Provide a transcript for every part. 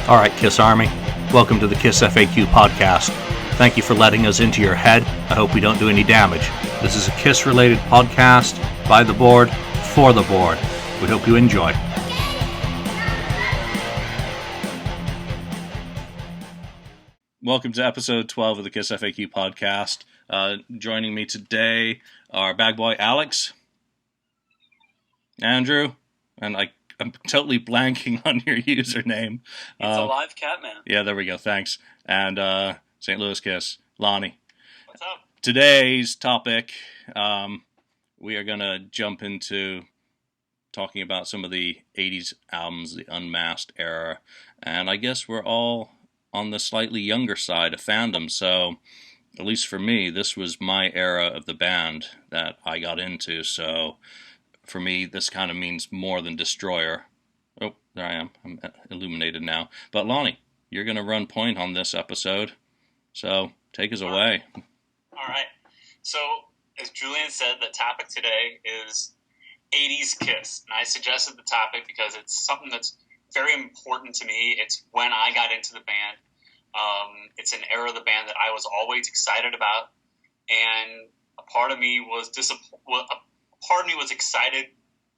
All right, KISS Army, welcome to the KISSFAQ Podcast. Thank you for letting us into your head. I hope we don't do any damage. This is a KISS-related podcast by the board, for the board. We hope you enjoy. Welcome to episode 12 of the KISSFAQ Podcast. Joining me today are bagboy Alex, Andrew, and I'm totally blanking on your username. It's alivecatman. Yeah, there we go. Thanks. And St. Louis Kiss, Lonnie. What's up? Today's topic, we are going to jump into talking about some of the 80s albums, the Unmasked era. And I guess we're all on the slightly younger side of fandom. So, at least for me, this was my era of the band that I got into. So, for me, this kind of means more than Destroyer. Oh, there I am. I'm illuminated now. But Lonnie, you're going to run point on this episode. So, take us away. All right. So, as Julian said, the topic today is 80s Kiss. And I suggested the topic because it's something that's very important to me. It's when I got into the band. It's an era of the band that I was always excited about. And a part of me was excited.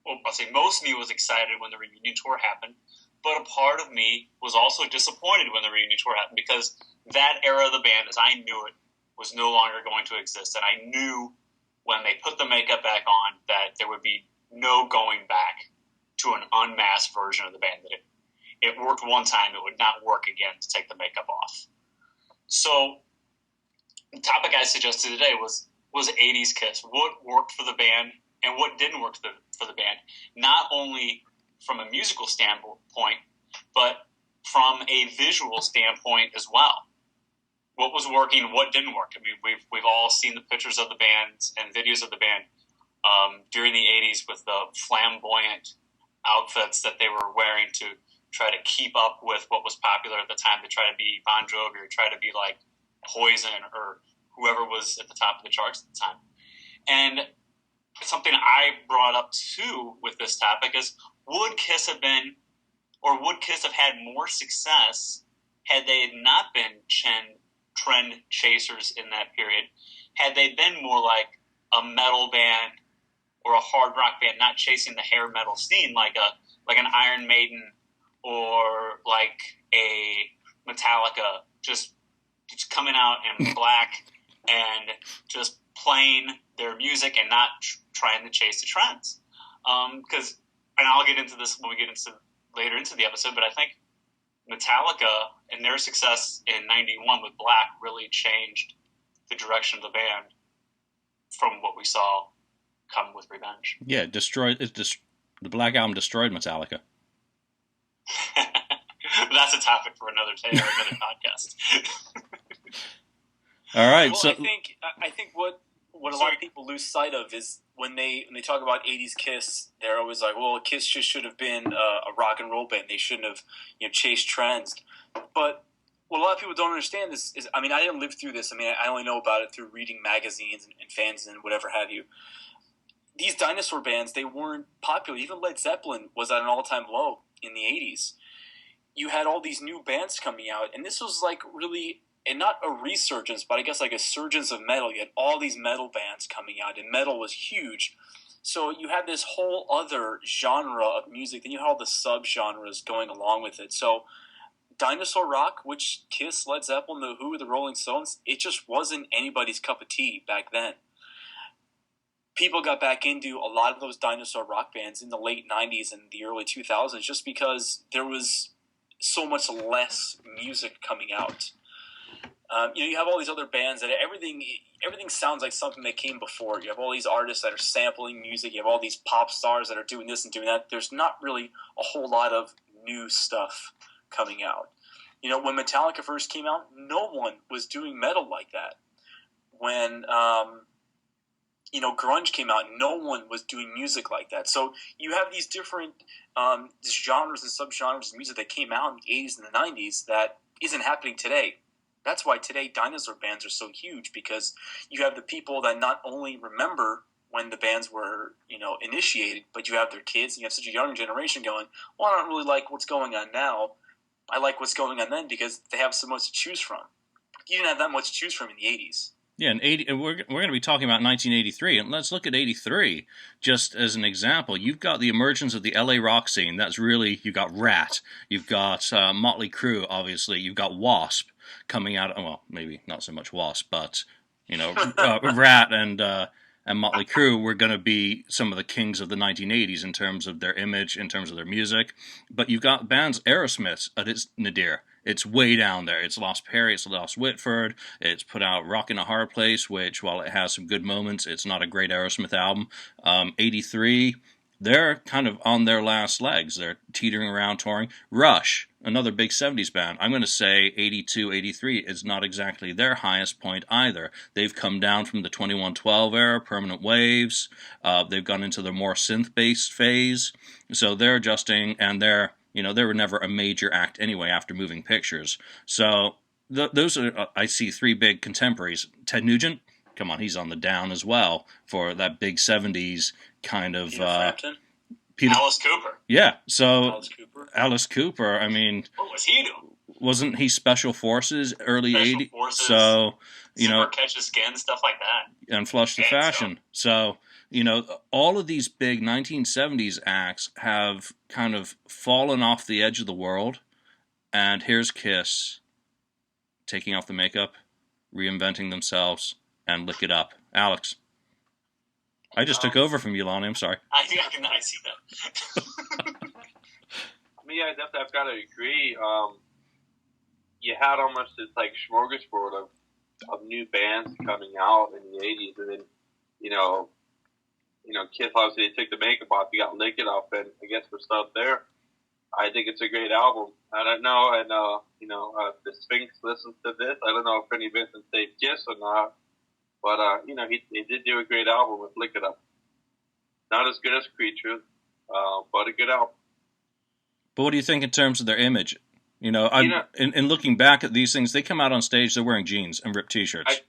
Well, I'll say most of me was excited when the reunion tour happened, but a part of me was also disappointed when the reunion tour happened because that era of the band, as I knew it, was no longer going to exist. And I knew when they put the makeup back on that there would be no going back to an unmasked version of the band. That it worked one time, it would not work again to take the makeup off. So the topic I suggested today was 80s Kiss. What worked for the band and what didn't work for the band, not only from a musical standpoint, but from a visual standpoint as well. What was working, what didn't work. I mean, we've all seen the pictures of the band and videos of the band during the 80s with the flamboyant outfits that they were wearing to try to keep up with what was popular at the time, to try to be Bon Jovi or try to be like Poison or whoever was at the top of the charts at the time. And something I brought up too with this topic is, would Kiss have had more success had they not been trend chasers in that period? Had they been more like a metal band or a hard rock band, not chasing the hair metal scene like an Iron Maiden or like a Metallica, just coming out in black and just playing their music and not trying to chase the trends. Because, and I'll get into this when we get into later into the episode, but I think Metallica and their success in '91 with Black really changed the direction of the band from what we saw come with Revenge. Yeah, the Black Album destroyed Metallica. That's a topic for another day or another podcast. All right, well, so I think what a lot of people lose sight of is when they talk about 80s Kiss, they're always like, well, Kiss just should have been a rock and roll band. They shouldn't have chased trends. But what a lot of people don't understand is I mean, I didn't live through this. I mean, I only know about it through reading magazines and fans and whatever have you. These dinosaur bands, they weren't popular. Even Led Zeppelin was at an all-time low in the 80s. You had all these new bands coming out, and this was like really, and not a resurgence, but I guess like a surgence of metal. You had all these metal bands coming out, and metal was huge. So you had this whole other genre of music, then you had all the sub-genres going along with it. So Dinosaur Rock, which Kiss, Led Zeppelin, The Who, The Rolling Stones, it just wasn't anybody's cup of tea back then. People got back into a lot of those dinosaur rock bands in the late 90s and the early 2000s just because there was so much less music coming out. You have all these other bands that everything sounds like something that came before. You have all these artists that are sampling music. You have all these pop stars that are doing this and doing that. There's not really a whole lot of new stuff coming out. When Metallica first came out, no one was doing metal like that. When grunge came out, no one was doing music like that. So you have these different genres and subgenres of music that came out in the 80s and the 90s that isn't happening today. That's why today dinosaur bands are so huge, because you have the people that not only remember when the bands were, initiated, but you have their kids and you have such a young generation going, well, I don't really like what's going on now. I like what's going on then because they have so much to choose from. You didn't have that much to choose from in the 80s. Yeah, and we're going to be talking about 1983, and let's look at 83 just as an example. You've got the emergence of the LA rock scene. That's really, you've got Rat, you've got Motley Crue, obviously, you've got Wasp coming out. Well, maybe not so much Wasp, but Rat and Motley Crue were going to be some of the kings of the 1980s in terms of their image, in terms of their music. But you've got bands Aerosmith at its nadir. It's way down there. It's lost Perry, it's lost Whitford, it's put out Rockin' a Hard Place, which, while it has some good moments, it's not a great Aerosmith album. 83, they're kind of on their last legs. They're teetering around touring. Rush, another big 70s band. I'm going to say 82, 83 is not exactly their highest point either. They've come down from the 2112 era, Permanent Waves. They've gone into the more synth-based phase. So they're adjusting, and they were never a major act anyway after Moving Pictures. So those are, I see, three big contemporaries. Ted Nugent, come on, he's on the down as well for that big 70s kind of... Alice Cooper. Yeah, so Alice Cooper, I mean... What was he doing? Wasn't he Special Forces, early 80s? Forces, so, Catch the Skin, stuff like that. And Flush the Fashion. So, all of these big 1970s acts have kind of fallen off the edge of the world. And here's Kiss taking off the makeup, reinventing themselves, and Lick It Up. Alex. I just took over from you, Lonnie. I'm sorry. I see that. I definitely have got to agree. You had almost this like smorgasbord of new bands coming out in the 80s, and then Kiss, obviously they took the makeup off. You got Lick It Up, and I guess we're still there. I think it's a great album. I don't know, and the Sphinx listens to this. I don't know if any Vincent saved Kiss or not, but he did do a great album with Lick It Up. Not as good as Creatures, but a good album. But what do you think in terms of their image? In looking back at these things, they come out on stage, they're wearing jeans and ripped T-shirts.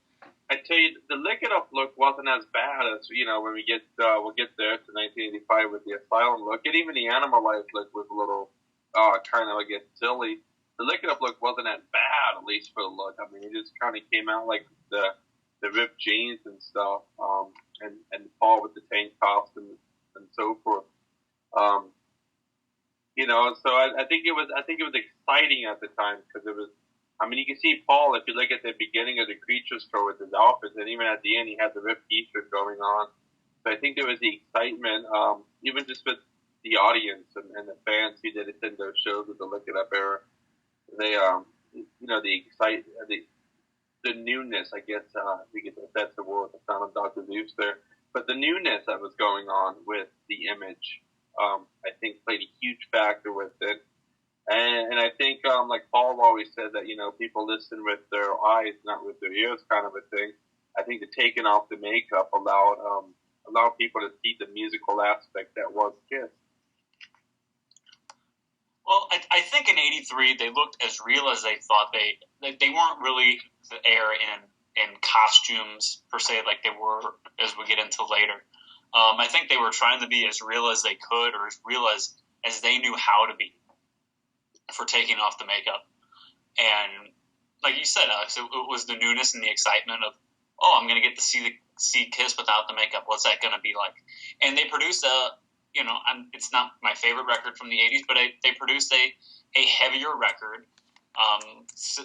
I tell you, the Lick It Up look wasn't as bad as when we get we'll get there to 1985 with the Asylum look, and even the Animalized look was a little kind of silly. The Lick It Up look wasn't as bad, at least for the look. I mean, it just kind of came out like the ripped jeans and stuff, and Paul with the tank tops and so forth. So I think it was exciting at the time because it was. I mean, you can see Paul if you look at the beginning of the Creatures tour with his outfits, and even at the end he had the ripped T-shirt going on. So I think there was the excitement, even just with the audience and the fans who did attend those shows with the Lick It Up era. They, the newness, I guess, that's the word, the sound of Dr. Zeus there. But the newness that was going on with the image, I think played a huge factor with it. And I think, like Paul always said, that, people listen with their eyes, not with their ears kind of a thing. I think the taking off the makeup allowed people to see the musical aspect that was Kiss. Well, I think in '83 they looked as real as they thought they weren't really the air in costumes per se like they were as we get into later. I think they were trying to be as real as they could or as real as they knew how to be for taking off the makeup. And like you said, Alex, it was the newness and the excitement of, I'm going to get to see Kiss without the makeup. What's that going to be like? And they produced it's not my favorite record from the 80s, but they produced a heavier record,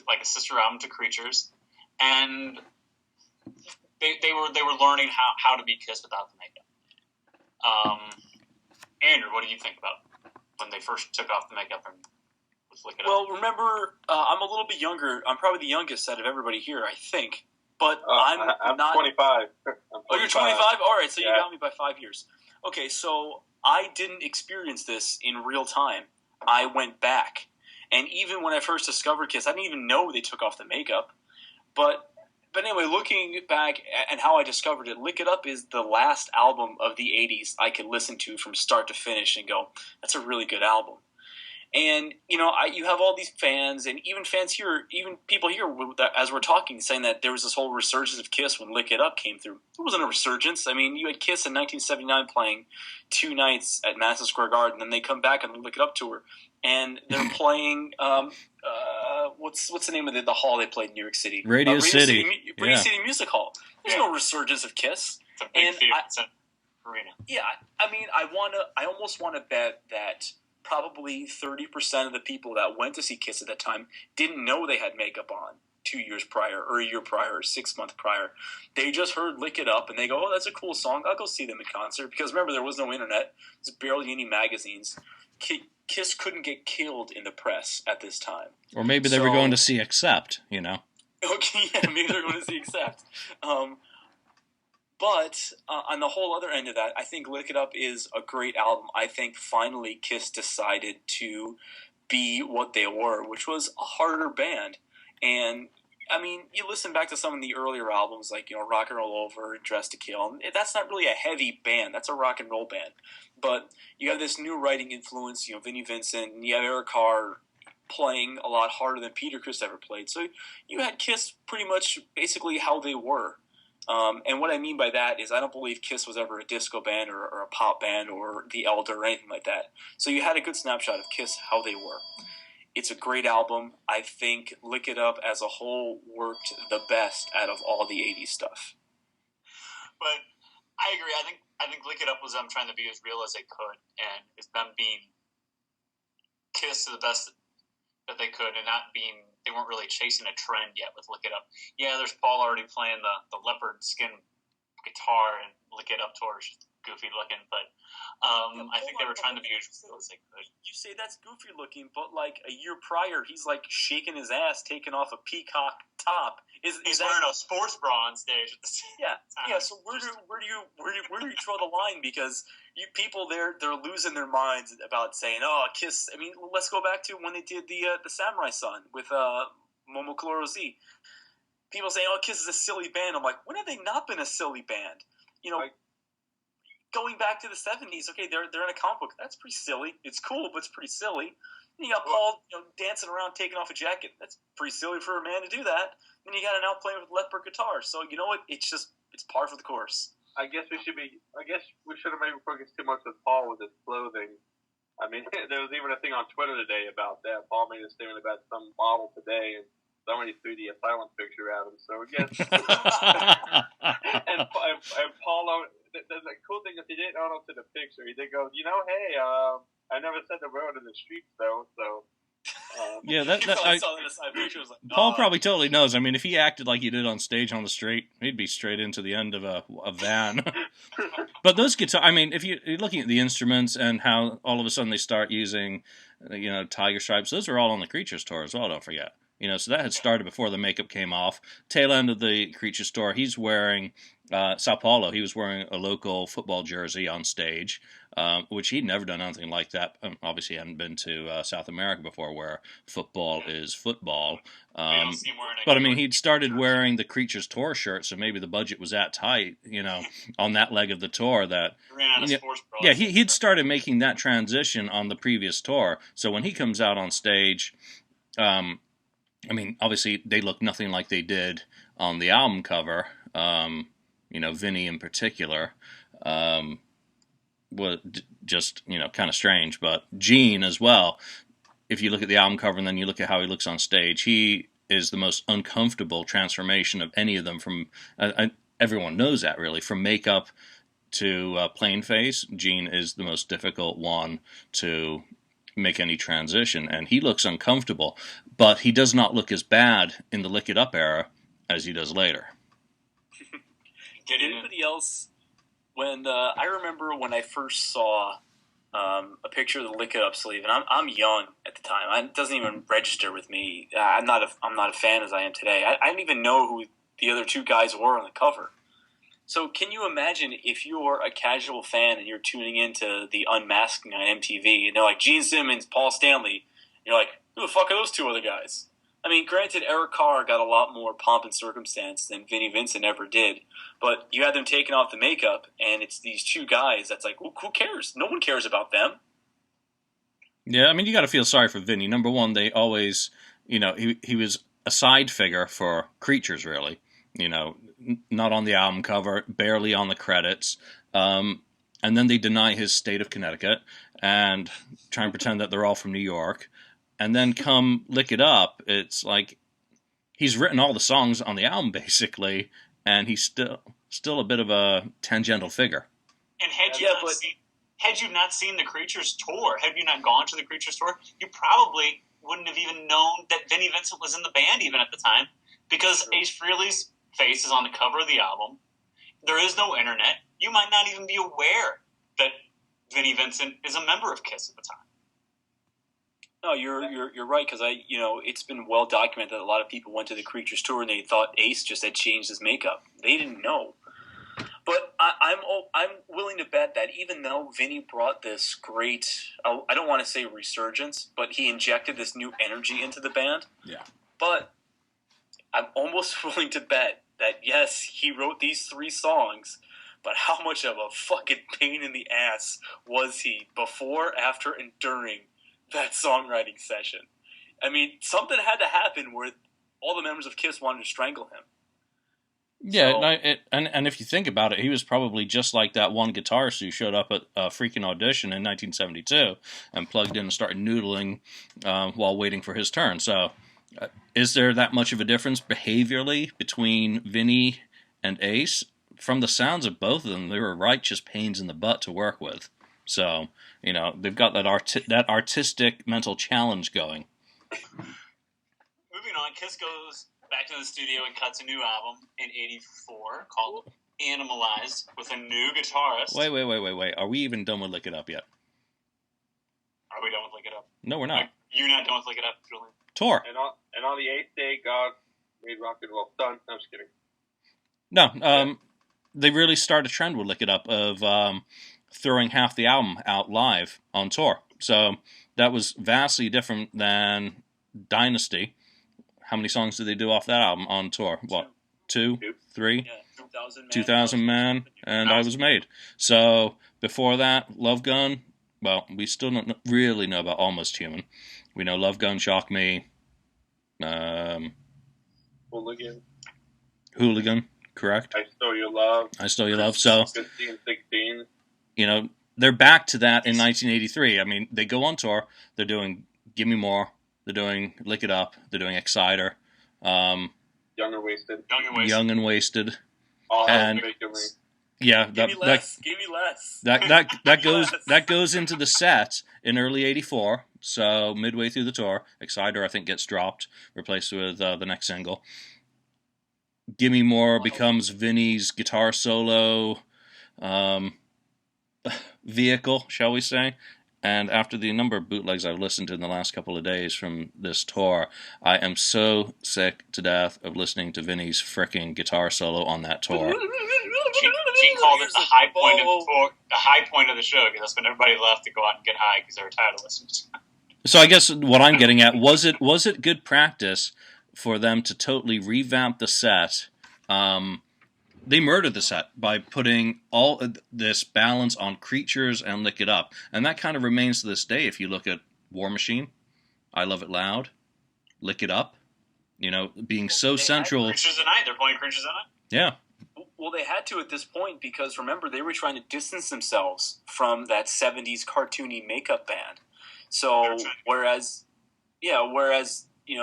like a sister album to Creatures, and they were learning how to be Kiss without the makeup. Andrew, what do you think about when they first took off the makeup and was Lick It Up? Well, remember, I'm a little bit younger. I'm probably the youngest out of everybody here, I think. But I'm not 25. Oh, you're 25? All right, so yeah. You got me by 5 years. Okay, so I didn't experience this in real time. I went back. And even when I first discovered Kiss, I didn't even know they took off the makeup. But anyway, looking back and how I discovered it, Lick It Up is the last album of the 80s I could listen to from start to finish and go, that's a really good album. And, you have all these fans, and even fans here, even people here, as we're talking, saying that there was this whole resurgence of KISS when Lick It Up came through. It wasn't a resurgence. I mean, you had KISS in 1979 playing 2 nights at Madison Square Garden, and then they come back on the Lick It Up tour, and they're playing, what's the name of the hall they played in New York City? Radio City. Radio City Music Hall. There's no resurgence of KISS. It's a big theater arena. Yeah, I mean, I almost want to bet that probably 30% of the people that went to see KISS at that time didn't know they had makeup on 2 years prior, or a year prior, or 6 months prior. They just heard Lick It Up, and they go, oh, that's a cool song. I'll go see them in concert. Because remember, there was no internet. There's barely any magazines. KISS couldn't get killed in the press at this time. Or maybe they were going to see Accept, Okay, yeah, maybe they're going to see Accept. But on the whole other end of that, I think Lick It Up is a great album. I think finally KISS decided to be what they were, which was a harder band. And, I mean, you listen back to some of the earlier albums, like, Rock and Roll Over and Dress to Kill. And that's not really a heavy band. That's a rock and roll band. But you have this new writing influence, Vinnie Vincent, and you have Eric Carr playing a lot harder than Peter Criss ever played. So you had KISS pretty much basically how they were. And what I mean by that is I don't believe KISS was ever a disco band or a pop band or The Elder or anything like that. So you had a good snapshot of KISS, how they were. It's a great album. I think Lick It Up as a whole worked the best out of all the 80s stuff. But I agree. I think Lick It Up was them trying to be as real as they could, and it's them being KISS to the best that they could, and not being, they weren't really chasing a trend yet with Lick It Up. Yeah, there's Paul already playing the leopard skin guitar and Lick It Up tour, just goofy looking, but I think they were trying to be as real as they could. You say that's goofy looking, but like a year prior, he's like shaking his ass, taking off a peacock top. He's wearing a sports bra on stage. Yeah. So where do you draw the line? Because people they're losing their minds about saying, "Oh, KISS." I mean, let's go back to when they did the Samurai Sun with Momokuro Z. People say, "Oh, KISS is a silly band." I'm like, when have they not been a silly band? Going back to the 70s, okay, they're in a comic book. That's pretty silly. It's cool, but it's pretty silly. And you got Paul, dancing around, taking off a jacket. That's pretty silly for a man to do that. And you got an out playing with leopard guitar. So you know what? It's par for the course. I guess we shouldn't have maybe focused too much with Paul with his clothing. I mean, there was even a thing on Twitter today about that. Paul made a statement about some model today, and somebody threw the asylum picture at him. So I guess, and Paul, the cool thing is he didn't own up to the picture. He did go, hey, I never said the road in the streets though. So yeah, saw that aside picture. Was like, Paul probably totally knows. I mean, if he acted like he did on stage on the street, he'd be straight into the end of a van. But those guitars, I mean, if you're looking at the instruments and how all of a sudden they start using, tiger stripes, those are all on the Creatures tour as well. Don't forget. So that had started before the makeup came off. Tail end of the Creatures tour, he's wearing Sao Paulo. He was wearing a local football jersey on stage, which he'd never done anything like that. Obviously, he hadn't been to South America before, where football is football. But I mean, he'd started wearing the Creatures tour shirt, so maybe the budget was that tight, on that leg of the tour that. Yeah, he'd started making that transition on the previous tour. So when he comes out on stage. I mean, obviously, they look nothing like they did on the album cover. Vinny in particular was just, kind of strange. But Gene as well, if you look at the album cover and then you look at how he looks on stage, he is the most uncomfortable transformation of any of them from, everyone knows that really, from makeup to plain face. Gene is the most difficult one to make any transition, and he looks uncomfortable, but he does not look as bad in the Lick It Up era as he does later. Did anybody else, when I remember when I first saw a picture of the Lick It Up sleeve, and I'm young at the time, it doesn't even register with me. I'm not a fan as I am today. I didn't even know who the other two guys were on the cover. So can you imagine if you're a casual fan and you're tuning into the Unmasking on MTV, and they're like, Gene Simmons, Paul Stanley, and you're like, who the fuck are those two other guys? I mean, granted, Eric Carr got a lot more pomp and circumstance than Vinnie Vincent ever did, but you had them taking off the makeup, and it's these two guys that's like, who cares? No one cares about them. Yeah, I mean, you got to feel sorry for Vinny. Number one, they always, he was a side figure for Creatures, really. Not on the album cover, barely on the credits. And then they deny his state of Connecticut and try and pretend that they're all from New York. And then come Lick It Up, it's like he's written all the songs on the album, basically, and he's still a bit of a tangential figure. And had you not seen the Creatures tour, had you not gone to the Creatures tour, you probably wouldn't have even known that Vinnie Vincent was in the band even at the time, because Ace Frehley's face is on the cover of the album. There is no internet. You might not even be aware that Vinnie Vincent is a member of KISS at the time. No, you're right, because it's been well documented that a lot of people went to the Creatures tour and they thought Ace just had changed his makeup. They didn't know. But I'm willing to bet that even though Vinny brought this great, I don't want to say resurgence, but he injected this new energy into the band. Yeah. But I'm almost willing to bet that, yes, he wrote these 3 songs, but how much of a fucking pain in the ass was he before, after, and during that songwriting session? I mean, something had to happen where all the members of KISS wanted to strangle him. Yeah, so, and if you think about it, he was probably just like that one guitarist who showed up at a freaking audition in 1972 and plugged in and started noodling while waiting for his turn. So, is there that much of a difference behaviorally between Vinny and Ace? From the sounds of both of them, they were righteous pains in the butt to work with. So, they've got that artistic mental challenge going. Moving on, KISS goes back to the studio and cuts a new album in '84 called Animalized with a new guitarist. Wait. Are we even done with Lick It Up yet? Are we done with Lick It Up? No, we're not. You're not done with Lick It Up, Julian. Tour. And on the 8th day, God made rock and roll. Done. No, I'm just kidding. No, they really started a trend with Lick It Up of throwing half the album out live on tour. So that was vastly different than Dynasty. How many songs did they do off that album on tour? What, 2, 3? Yeah, 2000 Man, and I Was Made. So before that, Love Gun. Well, we still don't really know about Almost Human. We know Love Gun, Shock Me. Hooligan, correct? I Stole Your Love. So 15, 16. They're back to that in 1983. I mean, they go on tour. They're doing Give Me More. They're doing Lick It Up. They're doing Exciter. Young and Wasted. And yeah, give me less. That goes into the set in early '84. So midway through the tour, Exciter I think gets dropped, replaced with the next single. Give Me More becomes Vinny's guitar solo vehicle, shall we say. And after the number of bootlegs I've listened to in the last couple of days from this tour, I am so sick to death of listening to Vinny's frickin' guitar solo on that tour. She called it the high point of the tour, the high point of the show, because that's when everybody left to go out and get high because they were tired of listening to it. So I guess what I'm getting at, was it good practice for them to totally revamp the set? They murdered the set by putting all this balance on Creatures and Lick It Up. And that kind of remains to this day. If you look at War Machine, I Love It Loud, Lick It Up, being so central. Creatures Tonight, they're playing Creatures Tonight. Yeah. Well, they had to at this point because, remember, they were trying to distance themselves from that 70s cartoony makeup band. So, whereas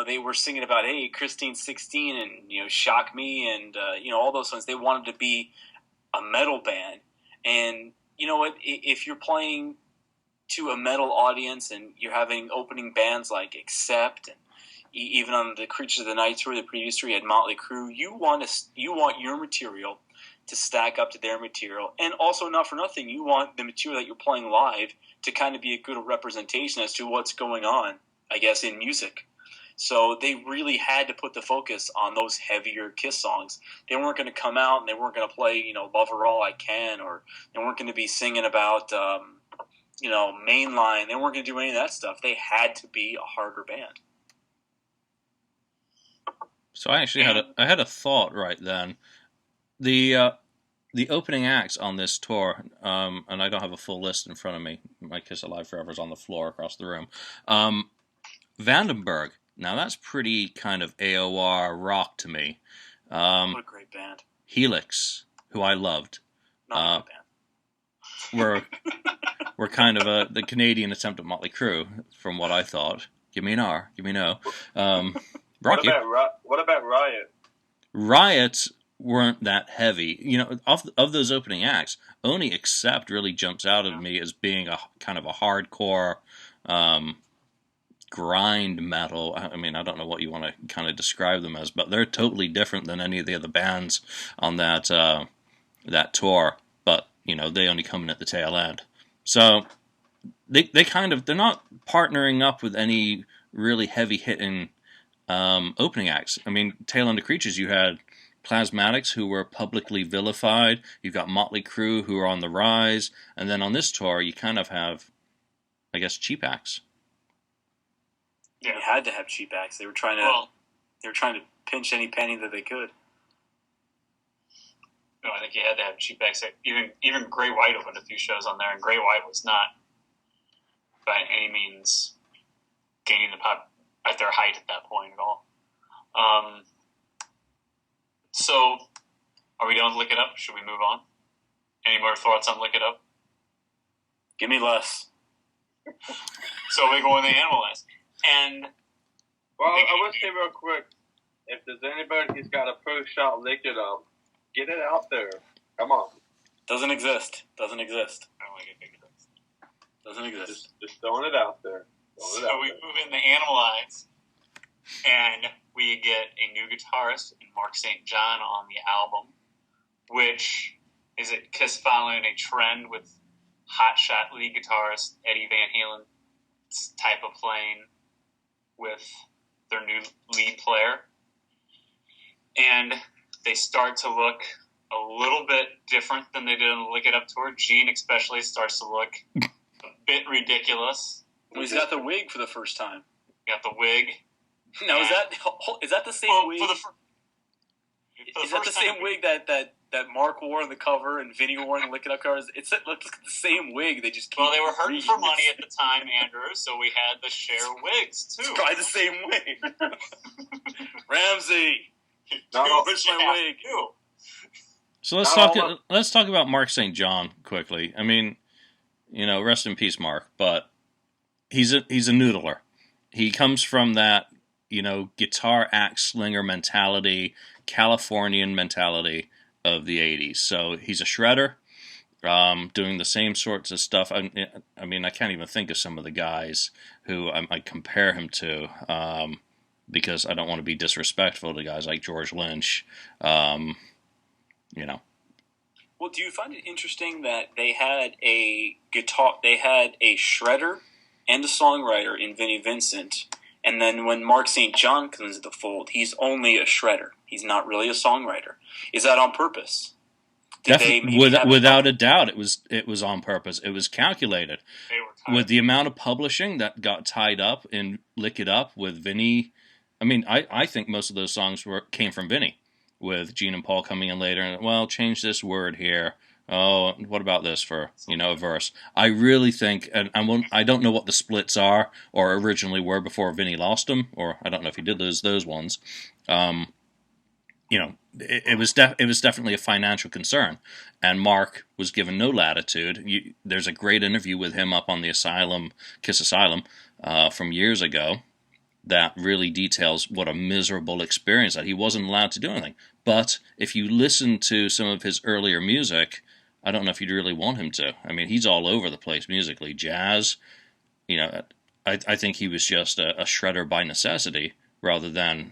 they were singing about, hey, Christine's 16 and, Shock Me and, all those songs. They wanted to be a metal band. And, you know what, if you're playing to a metal audience and you're having opening bands like Accept and even on the Creatures of the Night tour, the previous tour, you had Motley Crue, you want your material to stack up to their material. And also, not for nothing, you want the material that you're playing live to kind of be a good representation as to what's going on, I guess, in music. So they really had to put the focus on those heavier KISS songs. They weren't going to come out and they weren't going to play, Love Her All I Can, or they weren't going to be singing about, Mainline. They weren't going to do any of that stuff. They had to be a harder band. So I actually had a thought right then. The the opening acts on this tour, and I don't have a full list in front of me. My Kiss Alive Forever is on the floor across the room. Vandenberg. Now that's pretty kind of AOR rock to me. What a great band. Helix, who I loved. Not a good band. We're kind of the Canadian attempt at Motley Crue, from what I thought. Give me an R, give me an O. What about Riot? Riot weren't that heavy. You know, of those opening acts, only Accept really jumps out at me as being a kind of a hardcore grind metal. I mean, I don't know what you want to kind of describe them as, but they're totally different than any of the other bands on that that tour. But you know, they only come in at the tail end. So they're not partnering up with any really heavy hitting opening acts. I mean, tail end of Creatures, you had Plasmatics, who were publicly vilified. You've got Motley Crue, who are on the rise, and then on this tour, you kind of have, I guess, cheap acts. Yeah, they had to have cheap acts. They were trying to pinch any penny that they could. No, I think you had to have cheap acts. Even Grey White opened a few shows on there, and Grey White was not by any means gaining the pop at their height at that point at all. So, are we done with Lick It Up? Should we move on? Any more thoughts on Lick It Up? Give me less. So we go in the Animalized. And well, I will say real quick, if there's anybody who's got a pro shot Lick It Up, get it out there. Come on. Doesn't exist. I don't like it. Doesn't exist. Just throwing it out there. So we move in the Animalized, and we get a new guitarist in Mark St. John on the album, which is it Kiss following a trend with hotshot lead guitarist Eddie Van Halen's type of playing with their new lead player. And they start to look a little bit different than they did on the Lick It Up tour. Gene especially starts to look a bit ridiculous. Well, he's got the wig for the first time. Got the wig. Now, is that the same wig? Is that the same wig that Mark wore on the cover and Vinny wore on the Lick It Up covers? It's the same wig. They just keep they were hurting for money at the time, Andrew, so we had to share wigs too. It's probably the same wig. Ramsey, where's my wig? So let's talk about Mark St. John quickly. I mean, you know, rest in peace, Mark, but he's a noodler. He comes from that, you know, guitar axe slinger mentality, Californian mentality of the 80s. So he's a shredder, doing the same sorts of stuff. I mean, I can't even think of some of the guys who I compare him to, because I don't want to be disrespectful to guys like George Lynch, you know. Well, do you find it interesting that they had a shredder and a songwriter in Vinnie Vincent, and then when Mark St. John comes into the fold, he's only a shredder. He's not really a songwriter. Is that on purpose? Without a doubt, it was on purpose. It was calculated. With the amount of publishing that got tied up in Lick It Up with Vinnie. I mean, I think most of those songs came from Vinnie, with Gene and Paul coming in later and, well, change this word here. Oh, what about this for, you know, a verse? I really think, and I don't know what the splits are or originally were before Vinnie lost them, or I don't know if he did lose those ones. You know, it was definitely a financial concern, and Mark was given no latitude. There's a great interview with him up on the Asylum, Kiss Asylum, from years ago, that really details what a miserable experience that he wasn't allowed to do anything. But if you listen to some of his earlier music, I don't know if you'd really want him to. I mean, he's all over the place musically. Jazz, you know, I think he was just a shredder by necessity rather than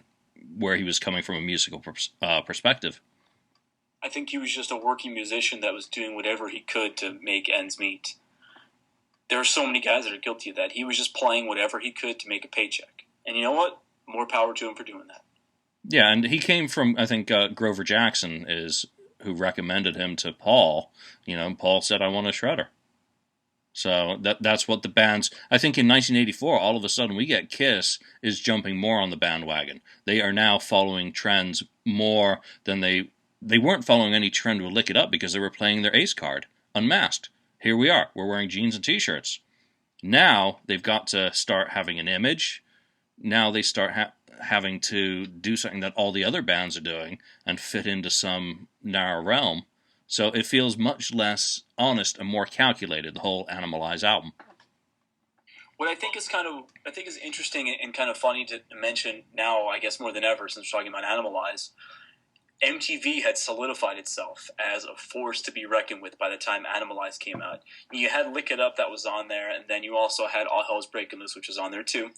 where he was coming from a musical perspective. I think he was just a working musician that was doing whatever he could to make ends meet. There are so many guys that are guilty of that. He was just playing whatever he could to make a paycheck. And you know what? More power to him for doing that. Yeah, and he came from, I think, Grover Jackson is who recommended him to Paul. You know, Paul said, I want a shredder. So that's what the bands... I think in 1984, all of a sudden, we get Kiss is jumping more on the bandwagon. They are now following trends more than they they weren't following any trend with Lick It Up because they were playing their ace card, Unmasked. Here we are. We're wearing jeans and t-shirts. Now they've got to start having an image. Now they start having to do something that all the other bands are doing and fit into some narrow realm. So it feels much less honest and more calculated, the whole Animalized album. What I think is interesting and kind of funny to mention now, I guess more than ever, since we're talking about Animalized, MTV had solidified itself as a force to be reckoned with by the time Animalized came out. You had Lick It Up that was on there, and then you also had All Hell's Breaking Loose, which was on there too.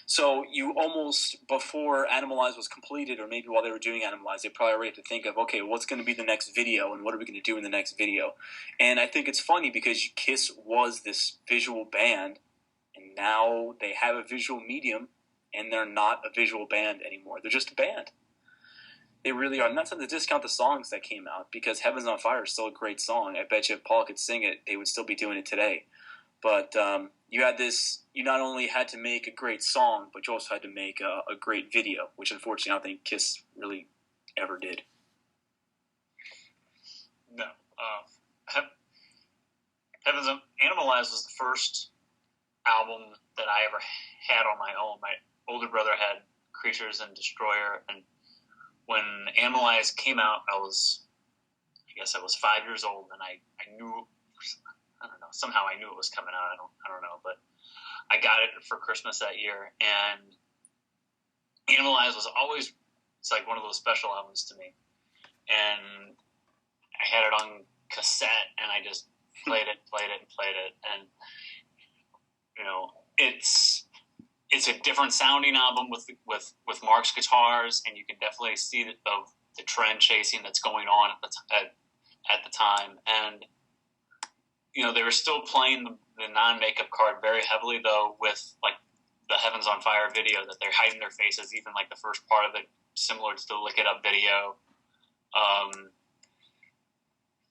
So you almost, before Animalized was completed, or maybe while they were doing Animalized, they probably already had to think of, okay, what's going to be the next video, and what are we going to do in the next video? And I think it's funny because KISS was this visual band, and now they have a visual medium, and they're not a visual band anymore. They're just a band. They really are. And that's not to discount the songs that came out, because Heaven's on Fire is still a great song. I bet you if Paul could sing it, they would still be doing it today. But you not only had to make a great song, but you also had to make a great video, which unfortunately I don't think KISS really ever did. No. Animalized was the first album that I ever had on my own. My older brother had Creatures and Destroyer, and when Animalized came out, I guess I was 5 years old, and I knew, I don't know, somehow I knew it was coming out. I don't know, but I got it for Christmas that year, and Animalized was always, it's like one of those special albums to me. And I had it on cassette, and I just played it, and you know, it's a different sounding album with Mark's guitars, and you can definitely see the trend chasing that's going on at the time. And you know, they were still playing the non-makeup card very heavily, though, with like the Heaven's on Fire video, that they're hiding their faces, even like the first part of it, similar to the Lick It Up video.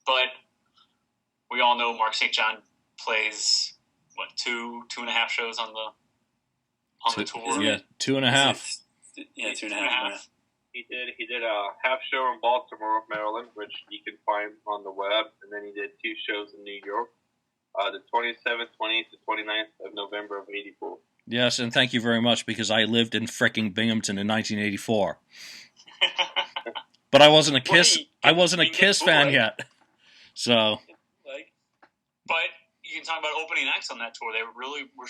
But we all know Mark St. John plays two and a half shows on the tour. Yeah, 2.5. Yeah, 2.5. He did a half show in Baltimore, Maryland, which you can find on the web, and then he did 2 shows in New York, the 27th, 28th, and 29th of November of '84. Yes, and thank you very much, because I lived in fricking Binghamton in 1984. But I wasn't a KISS fan yet. So. But you can talk about opening acts on that tour. They really were.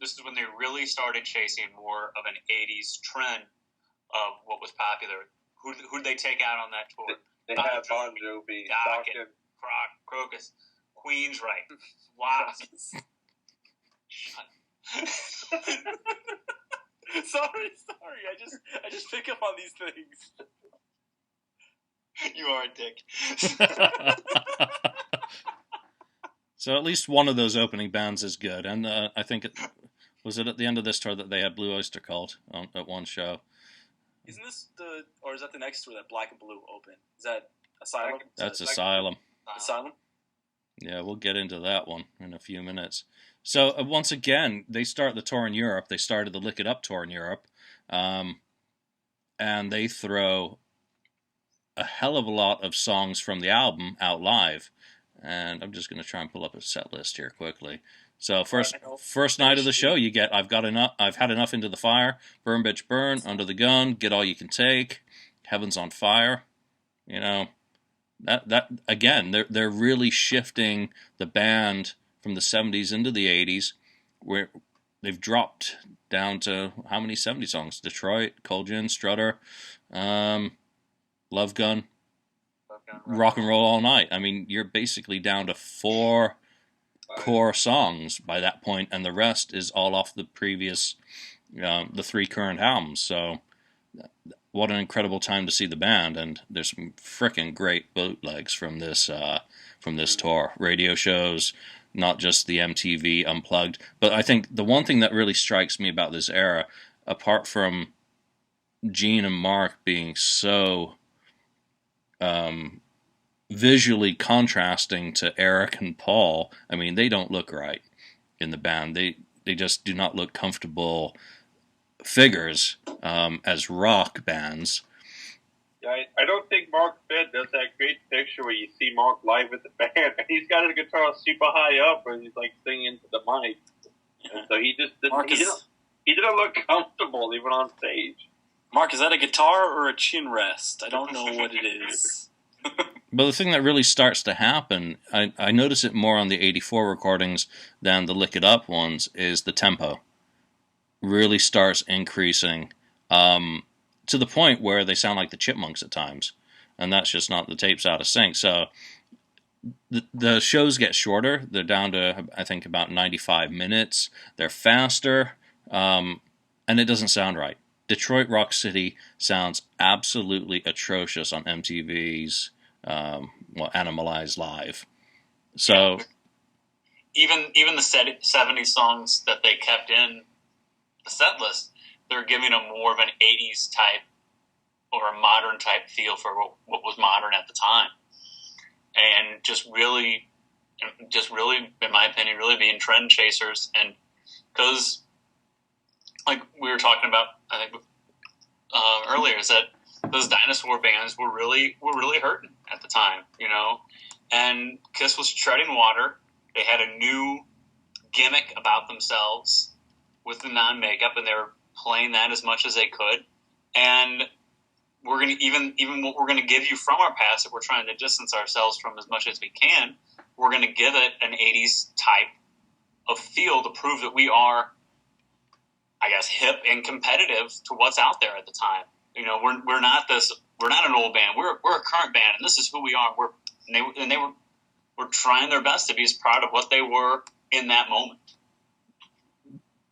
This is when they really started chasing more of an '80s trend of what was popular. Who did they take out on that tour? They had Bon Jovi, Dokken, Crocus, Queensryche, Wasps. Sorry. I just pick up on these things. You are a dick. So at least one of those opening bands is good, and I think was it at the end of this tour that they had Blue Oyster Cult at one show. Isn't this or is that the next tour that Black and Blue opened? Is that Asylum? That's Asylum. Asylum? Yeah, we'll get into that one in a few minutes. So once again, they start the tour in Europe. They started the Lick It Up tour in Europe, and they throw a hell of a lot of songs from the album out live. And I'm just going to try and pull up a set list here quickly. So first night of the show, you get I've had enough, Into the Fire, Burn Bitch Burn, Under the Gun, Get All You Can Take, Heaven's on Fire. You know, that again, they're really shifting the band from the 70s into the 80s, where they've dropped down to how many 70 songs? Detroit, Cold Gin, Strutter, Love Gun. Rock and Roll All Night. I mean, you're basically down to 4 core songs by that point, and the rest is all off the previous, the 3 current albums. So, what an incredible time to see the band, and there's some frickin' great bootlegs from this tour. Radio shows, not just the MTV Unplugged. But I think the one thing that really strikes me about this era, apart from Gene and Mark being so visually contrasting to Eric and Paul, I mean, they don't look right in the band. They just do not look comfortable figures as rock bands. Yeah, I don't think Mark Fett does that great picture where you see Mark live with the band, and he's got his guitar super high up, and he's like singing into the mic, and so he just didn't. He didn't look comfortable even on stage. Mark, is that a guitar or a chin rest? I don't know what it is. But the thing that really starts to happen, I notice it more on the 84 recordings than the Lick It Up ones, is the tempo. Really starts increasing to the point where they sound like the Chipmunks at times. And that's just not the tapes out of sync. So the shows get shorter. They're down to, I think, about 95 minutes. They're faster, and it doesn't sound right. Detroit Rock City sounds absolutely atrocious on MTV's Animalized Live. So even the 70s songs that they kept in the set list, they're giving them more of an 80s type or a modern type feel for what was modern at the time. And just really, in my opinion, really being trend chasers. And because, like we were talking about, I think earlier, is that those dinosaur bands were really hurting at the time, you know. And Kiss was treading water. They had a new gimmick about themselves with the non-makeup, and they were playing that as much as they could. And we're gonna even what we're gonna give you from our past, if we're trying to distance ourselves from as much as we can, we're gonna give it an 80s type of feel to prove that we are, I guess, hip and competitive to what's out there at the time. You know, we're not an old band. We're a current band, and this is who we are. They were trying their best to be as proud of what they were in that moment.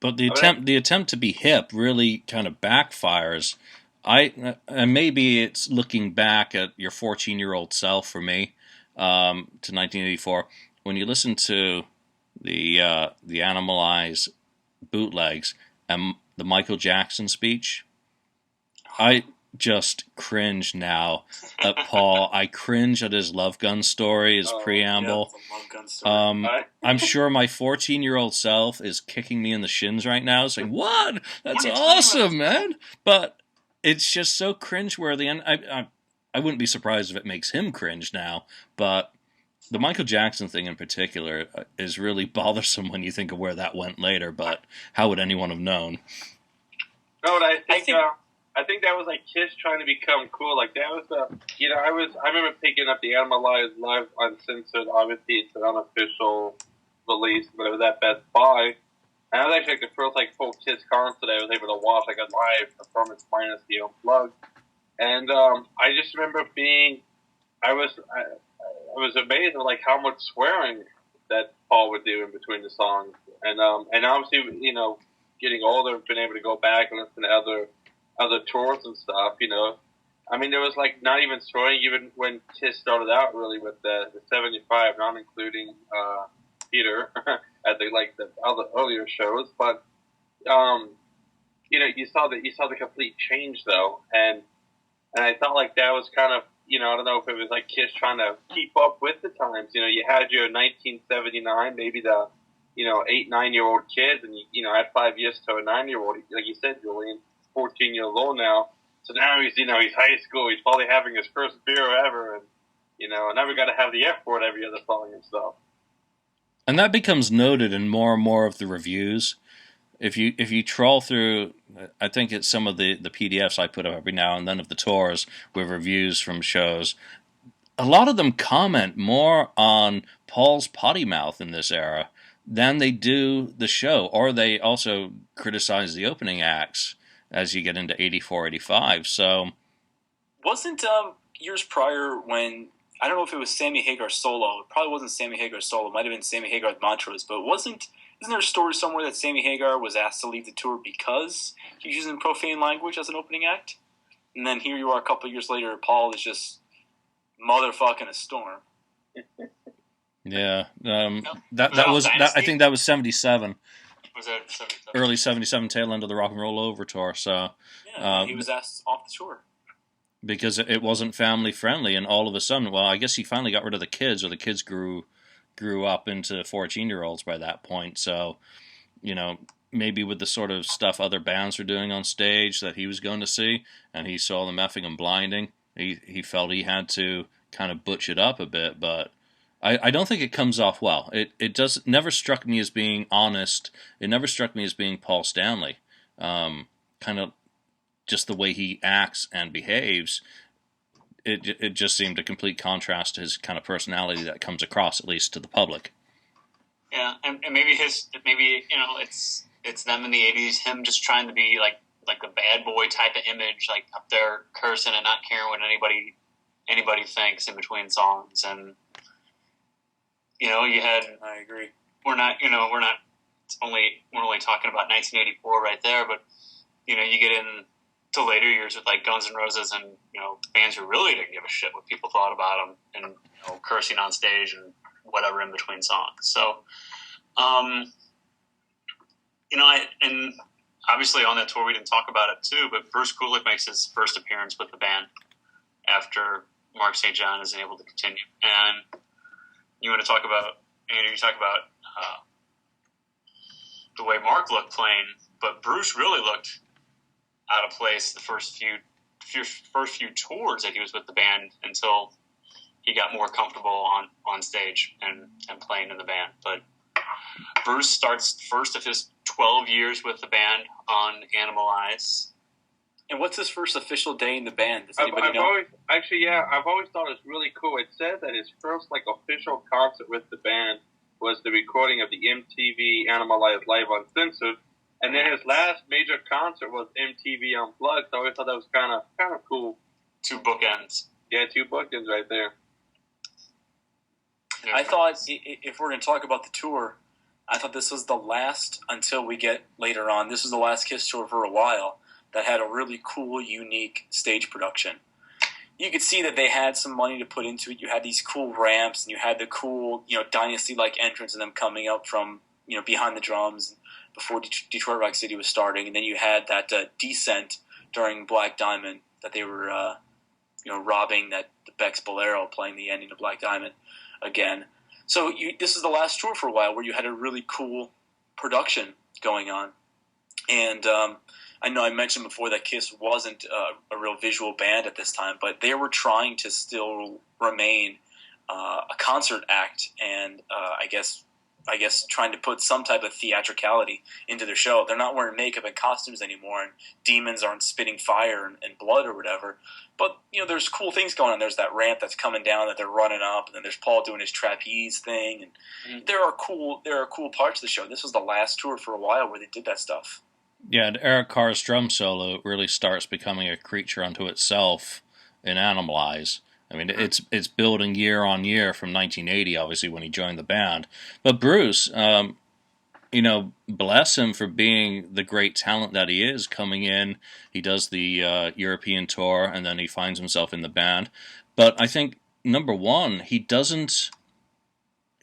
But the attempt to be hip really kind of backfires. And maybe it's looking back at your 14-year-old self for me to 1984 when you listen to the Animalized bootlegs and the Michael Jackson speech. I just cringe now at Paul. I cringe at his Love Gun story, his preamble. Yeah, Love Gun story. I'm sure my 14-year-old self is kicking me in the shins right now, saying, "What? That's awesome, man!" But it's just so cringeworthy, and I wouldn't be surprised if it makes him cringe now. But the Michael Jackson thing in particular is really bothersome when you think of where that went later. But how would anyone have known? No, I think that was like Kiss trying to become cool. Like that was I remember picking up the Animalized Live Uncensored. Obviously, it's an unofficial release, but it was at Best Buy. And that was actually like the first full Kiss concert I was able to watch, like a live performance minus the unplugged. And I just remember I was amazed at like how much swearing that Paul would do in between the songs. And obviously, getting older and being able to go back and listen to other tours and stuff, I mean, there was like not even swearing even when Kiss started out really with the 75, not including Peter at the other earlier shows, but you saw the complete change though, and I felt like that was kind of I don't know if it was like Kiss trying to keep up with the times. You had your 1979, maybe the 8-9-year-old kids, and you had 5 years to a 9-year-old, like you said, Julian, 14 years old now. So now he's high school. He's probably having his first beer ever, and now we got to have the F word every other song and stuff. And that becomes noted in more and more of the reviews. If you trawl through, I think it's some of the PDFs I put up every now and then of the tours with reviews from shows, a lot of them comment more on Paul's potty mouth in this era than they do the show, or they also criticize the opening acts as you get into 84, 85. So, wasn't years prior when, I don't know if it was Sammy Hagar solo. It probably wasn't Sammy Hagar solo. It might have been Sammy Hagar with Montrose. But isn't there a story somewhere that Sammy Hagar was asked to leave the tour because he was using profane language as an opening act? And then here you are a couple of years later, Paul is just motherfucking a storm. Yeah. I think that was 77. Was that 77? Early 77, tail end of the Rock and Roll Over tour. So, yeah, he was asked off the tour. Because it wasn't family friendly, and all of a sudden, well, I guess he finally got rid of the kids, or the kids grew up into 14-year-olds by that point. So, maybe with the sort of stuff other bands were doing on stage that he was going to see, and he saw them effing and blinding, He felt he had to kind of butch it up a bit, but I don't think it comes off well. It never struck me as being honest. It never struck me as being Paul Stanley. Kind of just the way he acts and behaves. It just seemed a complete contrast to his kind of personality that comes across, at least to the public. Yeah, and maybe it's them in the '80s, him just trying to be like a bad boy type of image, like up there cursing and not caring what anybody thinks in between songs. And you had. I agree. We're only talking about 1984 right there, but you get into later years with like Guns N' Roses and bands who really didn't give a shit what people thought about them, and cursing on stage and whatever in between songs. So, and obviously on that tour we didn't talk about it too, but Bruce Kulick makes his first appearance with the band after Mark St. John isn't able to continue. And you want to talk about, the way Mark looked playing, but Bruce really looked out of place the first few tours that he was with the band until he got more comfortable on stage and playing in the band. But Bruce starts first of his 12 years with the band on Animalized. And what's his first official day in the band? Does anybody know? I've always thought it's really cool. It said that his first official concert with the band was the recording of the MTV Animalized Live Uncensored, and then his last major concert was MTV Unplugged. So I always thought that was kind of cool. Two bookends. Yeah, two bookends right there. I thought, if we're going to talk about the tour, I thought this was the last, until we get later on, this was the last Kiss tour for a while that had a really cool, unique stage production. You could see that they had some money to put into it. You had these cool ramps, and you had the cool, Dynasty-like entrance of them coming up from, behind the drums before Detroit Rock City was starting. And then you had that descent during Black Diamond that they were, robbing the Beck's Bolero, playing the ending of Black Diamond again. So this is the last tour for a while where you had a really cool production going on. And I know I mentioned before that Kiss wasn't a real visual band at this time, but they were trying to still remain a concert act, and I guess trying to put some type of theatricality into their show. They're not wearing makeup and costumes anymore, and demons aren't spitting fire and blood or whatever. But there's cool things going on. There's that ramp that's coming down that they're running up, and then there's Paul doing his trapeze thing, and there are cool parts of the show. This was the last tour for a while where they did that stuff. Yeah, and Eric Carr's drum solo really starts becoming a creature unto itself in Animalize. I mean, it's building year on year from 1980, obviously, when he joined the band. But Bruce, bless him for being the great talent that he is, coming in. He does the European tour, and then he finds himself in the band. But I think, number one, he doesn't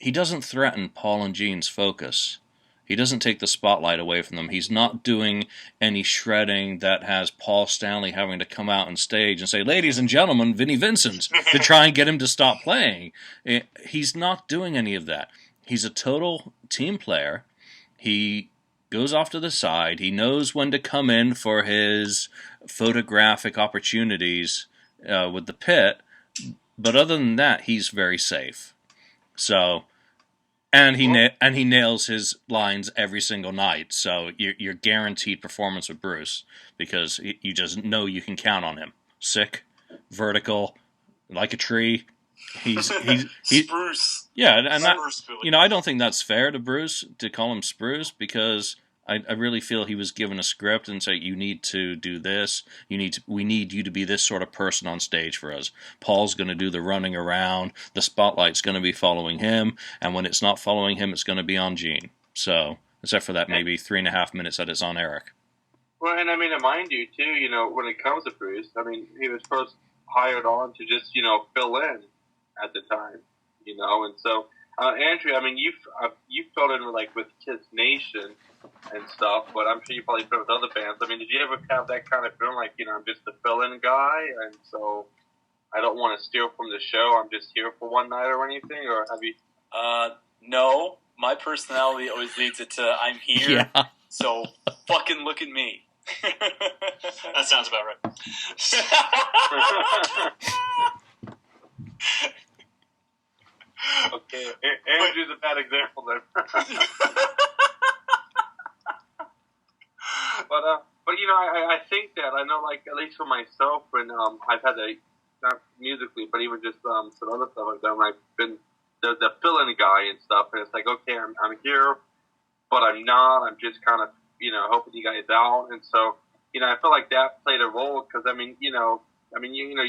threaten Paul and Gene's focus. He doesn't take the spotlight away from them. He's not doing any shredding that has Paul Stanley having to come out on stage and say, "Ladies and gentlemen, Vinnie Vincent," to try and get him to stop playing. He's not doing any of that. He's a total team player. He goes off to the side. He knows when to come in for his photographic opportunities with the pit. But other than that, he's very safe. So... And he nails his lines every single night, so you're guaranteed performance with Bruce, because you just know you can count on him. Sick, vertical, like a tree. He's Spruce. Yeah, and I don't think that's fair to Bruce to call him Spruce, because I really feel he was given a script and say, you need to do this. We need you to be this sort of person on stage for us. Paul's going to do the running around. The spotlight's going to be following him, and when it's not following him, it's going to be on Gene. So, except for that maybe 3.5 minutes that it's on Eric. Well, and to mind you too, when it comes to Bruce, he was first hired on to just fill in at the time, and so. Andrew, you filled in with Kiss Nation and stuff, but I'm sure you probably filled with other bands. Did you ever have that kind of feeling I'm just the fill-in guy, and so I don't want to steal from the show, I'm just here for one night or anything, or have you? No, my personality always leads it to I'm here, so fucking look at me. That sounds about right. Okay, Andrew's a bad example then. But I think that I know, like, at least for myself, when I've had not musically, but even just some other stuff I've done, I've been the fill-in guy and stuff, and it's like, okay, I'm here, but I'm not. I'm just kind of helping you guys out, and so I feel like that played a role because of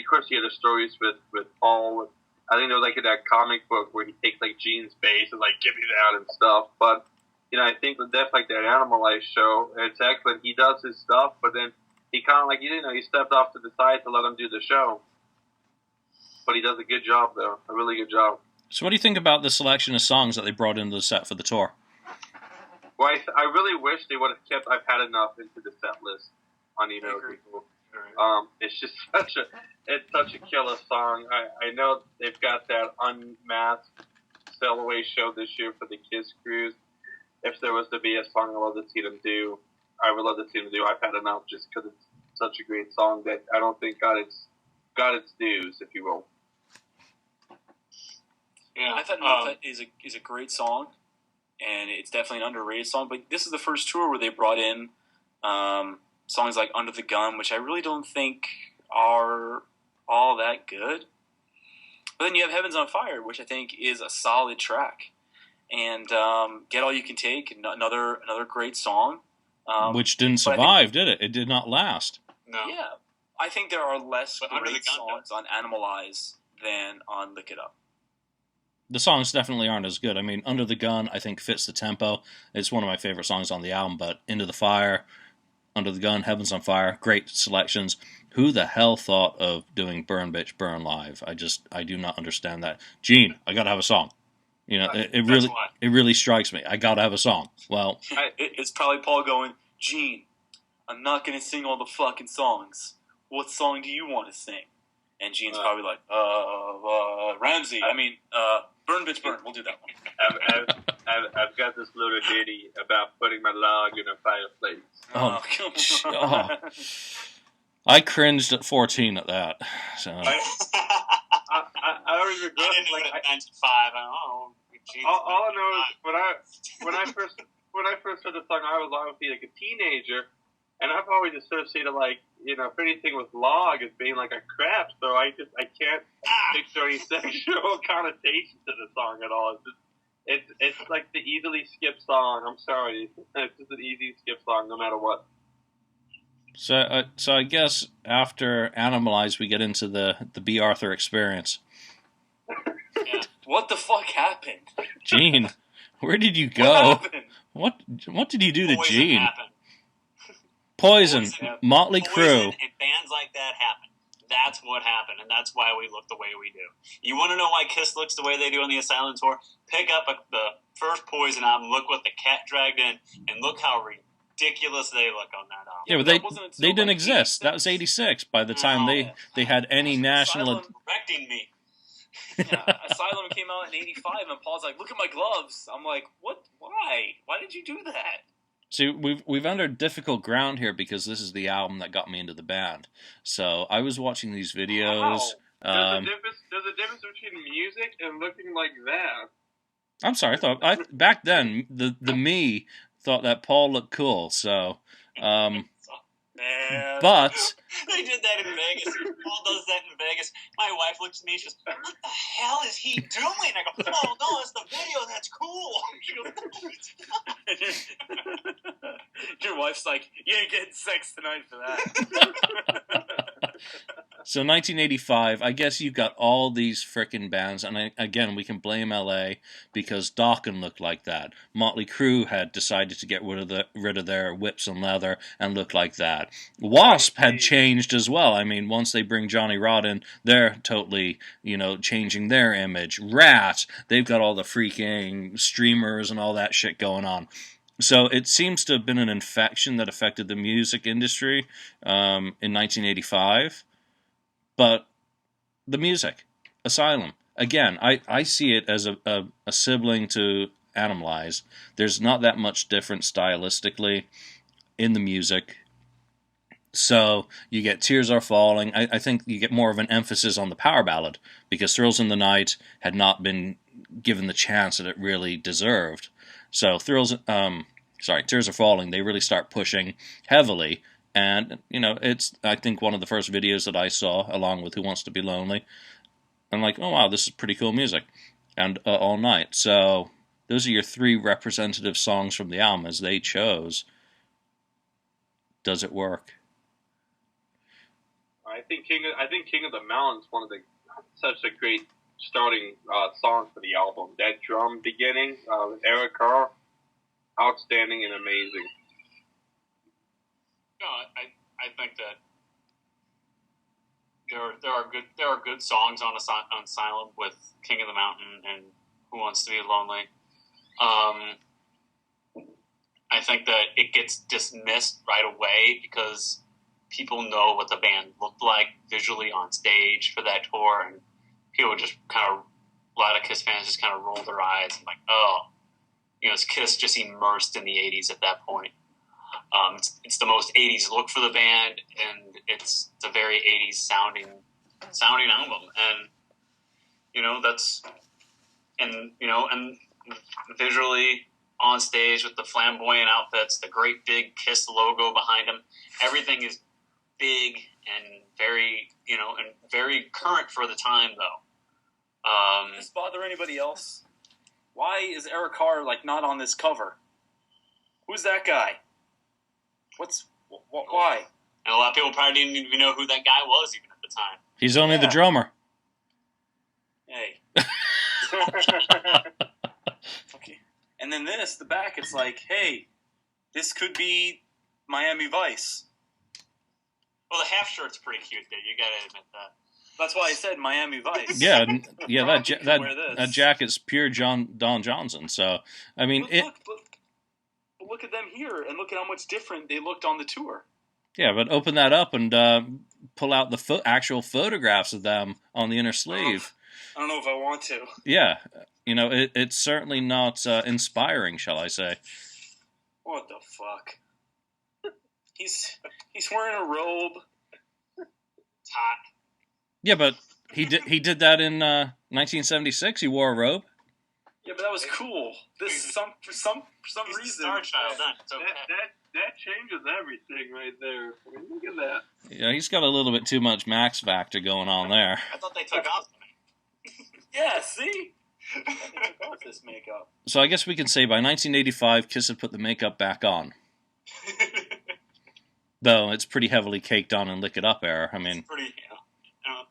course you hear the stories with Paul. I think there was like in that comic book where he takes like Gene's base and like give me that and stuff, but. I think that's like that Animalized show. It's excellent. He does his stuff, but then he kind of like, he stepped off to the side to let him do the show. But he does a good job, though. A really good job. So what do you think about the selection of songs that they brought into the set for the tour? Well, I really wish they would have kept I've Had Enough into the set list on email people. It's just such a killer song. I know they've got that Unmasked Sail Away show this year for the KISS Cruise. If there was to be a song I would love to see them do, I would love to see them do I've Had Enough, just because it's such a great song that I don't think got its dues, if you will. Yeah, I've Had Enough is a great song, and it's definitely an underrated song, but this is the first tour where they brought in songs like Under the Gun, which I really don't think are all that good. But then you have Heaven's on Fire, which I think is a solid track. And Get All You Can Take, another great song. Which didn't survive, did it? It did not last. No. Yeah. I think there are less great songs on Animalized than on Lick It Up. The songs definitely aren't as good. I mean, Under the Gun, I think, fits the tempo. It's one of my favorite songs on the album, but Into the Fire, Under the Gun, Heaven's on Fire, great selections. Who the hell thought of doing Burn Bitch Burn live? I do not understand that. Gene, I gotta have a song. It really strikes me. I gotta have a song. Well, it's probably Paul going, Gene, I'm not gonna sing all the fucking songs. What song do you want to sing? And Gene's probably like, Ramsey. Burn Bitch Burn. We'll do that one. I've got this little ditty about putting my log in a fireplace. Oh, come on. Oh. I cringed at 14 at that. So. I always regret. I didn't even at 95. All I know is when I first heard the song, I was obviously like a teenager, and I've always associated if anything with log as being like a crap. So I can't picture any sexual connotation to the song at all. It's like the easily skipped song. I'm sorry, it's just an easy skip song no matter what. So I guess after Animalized, we get into the B. Arthur experience. Yeah. What the fuck happened? Gene, where did you go? What did you do to Poison Gene? happened. Poison, Motley Crue. And bands like that happen. That's what happened, and that's why we look the way we do. You want to know why Kiss looks the way they do on the Asylum tour? Pick up the first Poison album, look what the cat dragged in, and look how ridiculous they look on that album. Yeah, but they didn't exist. That was 86 by the time they had any national... Correcting me. Yeah, Asylum came out in 85, and Paul's like, look at my gloves. I'm like, what? Why? Why did you do that? See, we've entered difficult ground here because this is the album that got me into the band. So I was watching these videos. Wow. There's a difference between music and looking like that. I'm sorry. Back then the me thought that Paul looked cool. So, Man. but they did that in Vegas. Paul does that in Vegas. My wife looks at me. She goes, "What the hell is he doing?" I go, "Oh no, it's the video. That's cool." She goes, "No, it's not." Your wife's like, "You ain't getting sex tonight for that." So 1985, I guess you've got all these frickin' bands, and again, we can blame LA because Dokken looked like that. Motley Crue had decided to get rid of their whips and leather and look like that. Wasp had changed as well. I mean, once they bring Johnny Rod in, they're totally, changing their image. Rat, they've got all the freaking streamers and all that shit going on. So it seems to have been an infection that affected the music industry in 1985. But the music, Asylum, again, I see it as a sibling to Animalized. There's not that much difference stylistically in the music. So you get Tears Are Falling. I think you get more of an emphasis on the power ballad because Thrills in the Night had not been given the chance that it really deserved. So Tears Are Falling, they really start pushing heavily. And, it's, I think, one of the first videos that I saw, along with Who Wants to Be Lonely. I'm like, oh, wow, this is pretty cool music. And All Night. So those are your 3 representative songs from the album as they chose. Does it work? I think King of the Mountain's such a great starting song for the album. That drum beginning with Eric Carr, outstanding and amazing. No, I think that there are good songs on Asylum with King of the Mountain and Who Wants to Be Lonely. I think that it gets dismissed right away because people know what the band looked like visually on stage for that tour, and people just a lot of KISS fans just kind of roll their eyes and like, oh, it's KISS just immersed in the 80s at that point. It's the most 80s look for the band, and it's a very 80s sounding album, and and visually on stage with the flamboyant outfits, the great big KISS logo behind them, everything is big and very very current for the time though. Does this bother anybody else? Why is Eric Carr not on this cover? Who's that guy? Why? And a lot of people probably didn't even know who that guy was even at the time. He's only the drummer. Hey. Okay. And then the back, it's like, hey, this could be Miami Vice. Well, the half shirt's pretty cute there. You gotta admit that. That's why I said Miami Vice. Yeah. That jacket's pure Don Johnson. So I mean, look at them here, and look at how much different they looked on the tour. Yeah, but open that up and pull out the actual photographs of them on the inner sleeve. I don't know if I want to. Yeah, it's certainly not inspiring, shall I say? What the fuck? He's wearing a robe. It's hot. Yeah, but he did that in 1976. He wore a robe. Yeah, but that was cool. This is for some He's reason. Star Child, it's okay. That changes everything right there. I mean, look at that. Yeah, he's got a little bit too much Max Factor going on there. I thought they took off. Yeah, see? I took off this makeup. So I guess we can say by 1985, KISS had put the makeup back on. Though it's pretty heavily caked on in Lick It Up era. I mean, it's pretty,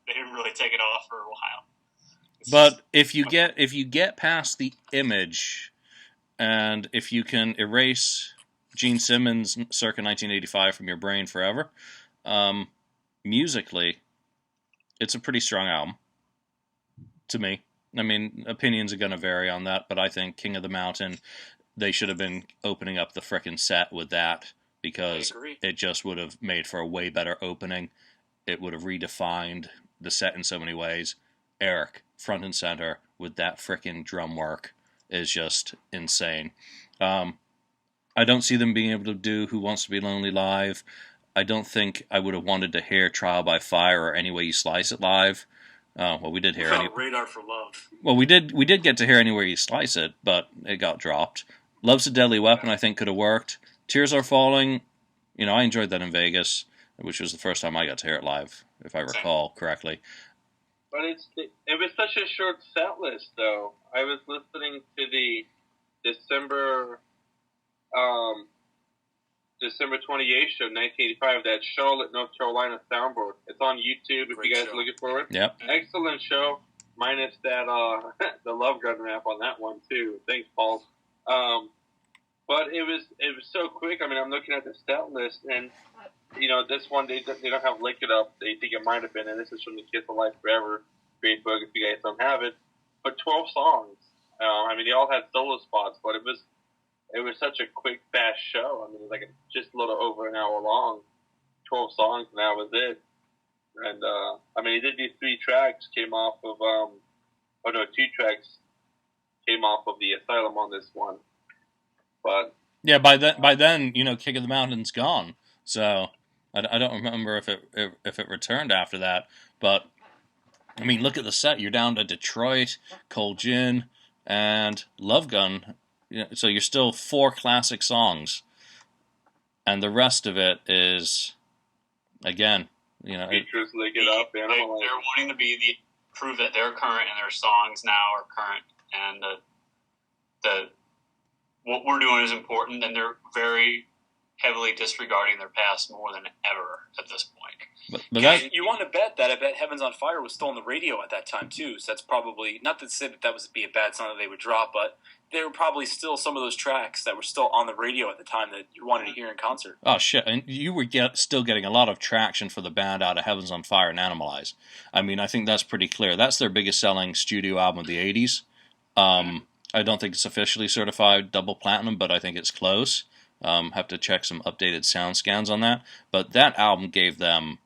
they didn't really take it off for a while. But if you get past the image, and if you can erase Gene Simmons circa 1985 from your brain forever, musically, it's a pretty strong album. To me. I mean, opinions are going to vary on that, but I think King of the Mountain, they should have been opening up the frickin' set with that, because it just would have made for a way better opening. It would have redefined the set in so many ways. Eric, front and center, with that frickin' drum work is just insane. I don't see them being able to do Who Wants to Be Lonely live. I don't think I would have wanted to hear Trial by Fire or Any Way You Slice It live. Well, we did hear Radar for Love. Well, we did get to hear Anywhere You Slice It, but it got dropped. Love's a Deadly Weapon, I think, could have worked. Tears Are Falling, I enjoyed that in Vegas, which was the first time I got to hear it live, if I recall correctly. But it was such a short set list, though. I was listening to the December 28th show, 1985, that Charlotte, North Carolina soundboard. It's on YouTube if you guys are looking for it. Yep. Excellent show, minus that the Love Gun rap on that one too. Thanks, Paul. But it was so quick. I mean, I'm looking at the set list, and this one they don't have Lick It Up. They think it might have been, and this is from the Kiss Alive Forever great book. If you guys don't have it, but 12 songs. I mean, they all had solo spots, but it was such a quick, fast show. I mean, it was just a little over an hour long, 12 songs, and that was it. And, I mean, he did these 3 tracks, came off of, 2 tracks came off of the Asylum on this one. But yeah, by then, King of the Mountain's gone. So I don't remember if it returned after that, but I mean, look at the set. You're down to Detroit, Cold Gin, and Love Gun. So you're still 4 classic songs, and the rest of it is, again, features Lick It Up, Animalized. They're wanting to prove that they're current and their songs now are current, and the what we're doing is important, and they're very heavily disregarding their past more than ever at this point. But you want to bet that I bet Heaven's on Fire was still on the radio at that time too. So that's probably not to say that would be a bad song that they would drop, but there were probably still some of those tracks that were still on the radio at the time that you wanted to hear in concert. Oh shit! And you were still getting a lot of traction for the band out of Heaven's on Fire and Animalized. I mean, I think that's pretty clear. That's their biggest selling studio album of the '80s. I don't think it's officially certified double platinum, but I think it's close. Have to check some updated sound scans on that. But that album gave them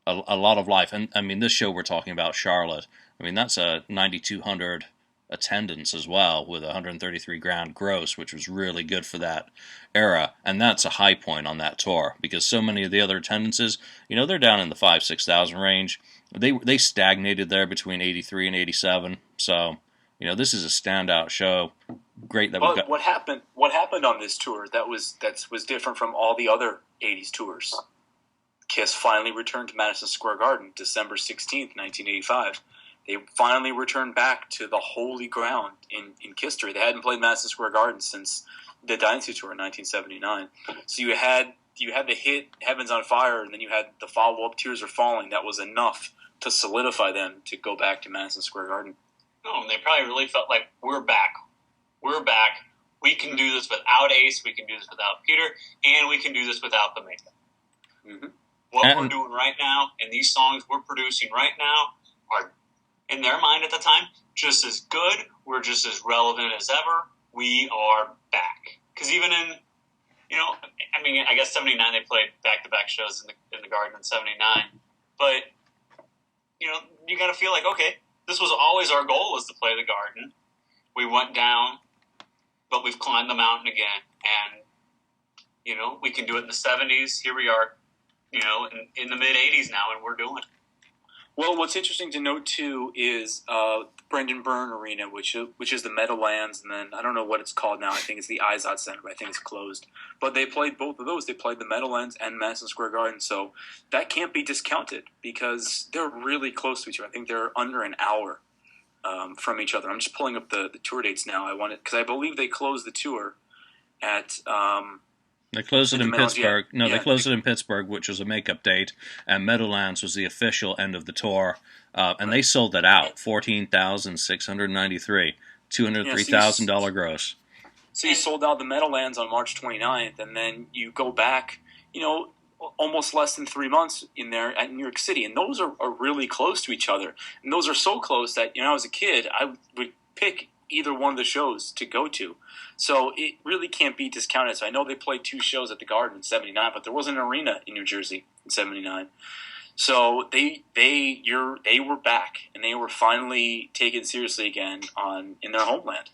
a lot of life. And I mean, this show we're talking about, Charlotte, I mean, that's a 9,200 attendance as well, with 133 grand gross, which was really good for that era. And that's a high point on that tour, because so many of the other attendances, they're down in the 5,000-6,000 range. They stagnated there between 83 and 87. So, this is a standout show. Great that we got. What happened on this tour that was different from all the other '80s tours? KISS finally returned to Madison Square Garden, December 16th, 1985. They finally returned back to the holy ground in KISS history. They hadn't played Madison Square Garden since the Dynasty Tour in 1979. So you had the hit Heaven's on Fire, and then you had the follow-up Tears Are Falling. That was enough to solidify them to go back to Madison Square Garden. No, they probably really felt like, we're back. We're back. We can do this without Ace. We can do this without Peter. And we can do this without the makeup. Mm-hmm. What we're doing right now and these songs we're producing right now are, in their mind at the time, just as good. We're just as relevant as ever. We are back. Because even in, I guess 79 they played back-to-back shows in the Garden in 79. But, you got to feel like, okay, this was always our goal, was to play the Garden. We went down, but we've climbed the mountain again. And, we can do it in the 70s. Here we are, in the mid-80s now, and we're doing it. Well, what's interesting to note, too, is Brendan Byrne Arena, which is the Meadowlands, and then I don't know what it's called now. I think it's the Izod Center, but I think it's closed. But they played both of those. They played the Meadowlands and Madison Square Garden, so that can't be discounted because they're really close to each other. I think they're under an hour from each other. I'm just pulling up the tour dates now. Because I believe they closed the tour at... They closed it in Pittsburgh. Yeah. No, they closed it in Pittsburgh, which was a makeup date, and Meadowlands was the official end of the tour. And they sold that out, 14,693, $203,000 gross. So you sold out the Meadowlands on March 29th, and then you go back, almost less than 3 months in there at New York City, and those are really close to each other. And those are so close that, as a kid, I would pick either one of the shows to go to. So it really can't be discounted. So I know they played 2 shows at the Garden in 79, but there was an arena in New Jersey in 79. So they were back, and they were finally taken seriously again in their homeland.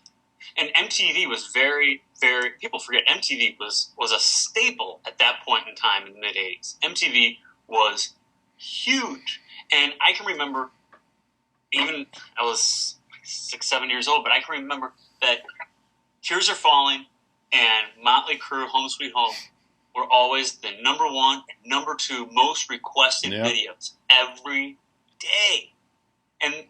And MTV was very, very, people forget, MTV was a staple at that point in time in the mid-'80s. MTV was huge. And I can remember, even I was 6, 7 years old, but I can remember that Tears Are Falling and Motley Crue, Home Sweet Home, were always the number 1 and number 2 most requested videos every day. And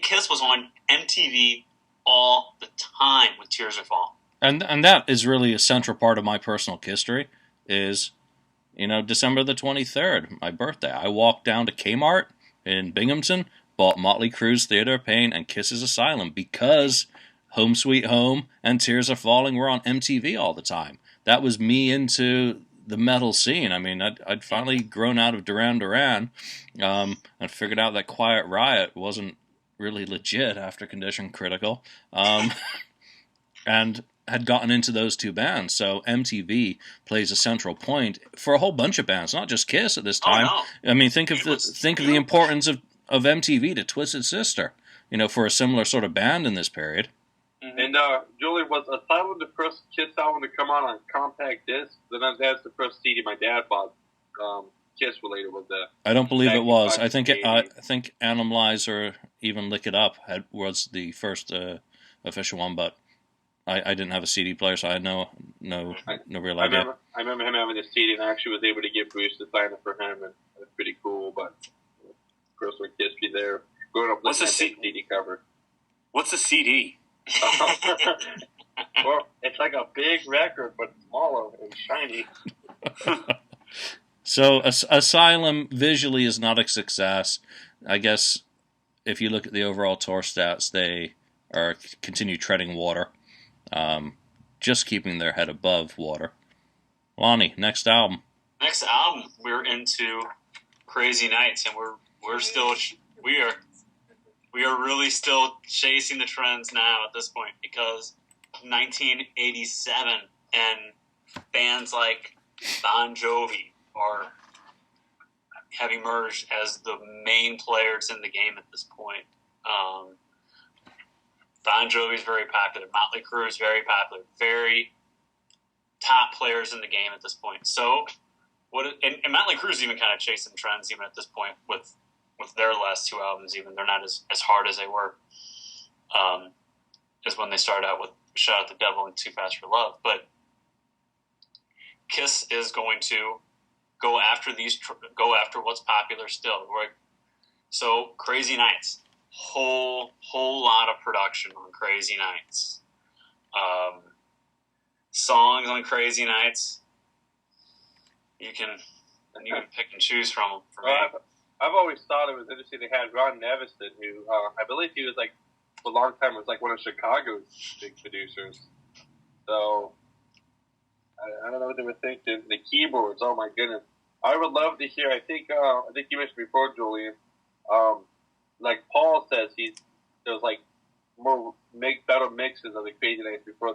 KISS was on MTV all the time with Tears Are Falling. And that is really a central part of my personal history is, December the 23rd, my birthday. I walked down to Kmart in Binghamton, bought Motley Crue's Theater of Pain and Kiss's Asylum because Home Sweet Home and Tears Are Falling were on MTV all the time. That was me into the metal scene. I mean, I'd finally grown out of Duran Duran and figured out that Quiet Riot wasn't really legit after Condition Critical, and had gotten into those 2 bands. So MTV plays a central point for a whole bunch of bands, not just KISS at this time. Oh, no. I mean, think of the importance of MTV to Twisted Sister, for a similar sort of band in this period. And Julian, was Asylum the first KISS album to come out on compact disc? Then that's the first CD my dad bought Kiss related was the. I don't believe it was. Bucks I think in the I 80s. think Animalized or even Lick It Up was the first official one, but I didn't have a CD player, so I had no real idea. I remember him having a CD, and I actually was able to get Bruce to sign it for him, and it was pretty cool. But personal history there. Growing up What's looking a at that CD cover. What's a CD? Well, it's like a big record, but smaller and shiny. So Asylum visually is not a success. I guess if you look at the overall tour stats, they are continue treading water, just keeping their head above water. Lonnie, next album. Next album, we're into Crazy Nights, and we are really still chasing the trends now at this point, because 1987 and bands like Bon Jovi have emerged as the main players in the game at this point. Bon Jovi is very popular. Motley Crue is very popular. Very top players in the game at this point. So, and Motley Crue is even kind of chasing trends even at this point with their last two albums. Even they're not as hard as they were as when they started out with Shout Out the Devil and Too Fast for Love. But Kiss is going to go after what's popular still. So Crazy Nights, whole lot of production on Crazy Nights. Songs on Crazy Nights, you can pick and choose from. For me, I've always thought it was interesting. They had Ron Nevison, who I believe he was like for a long time was like one of Chicago's big producers. So I don't know what they were thinking. The keyboards, oh my goodness! I would love to hear. I think you mentioned before, Julian. Like Paul says, there was like more better mixes of the Crazy Nights before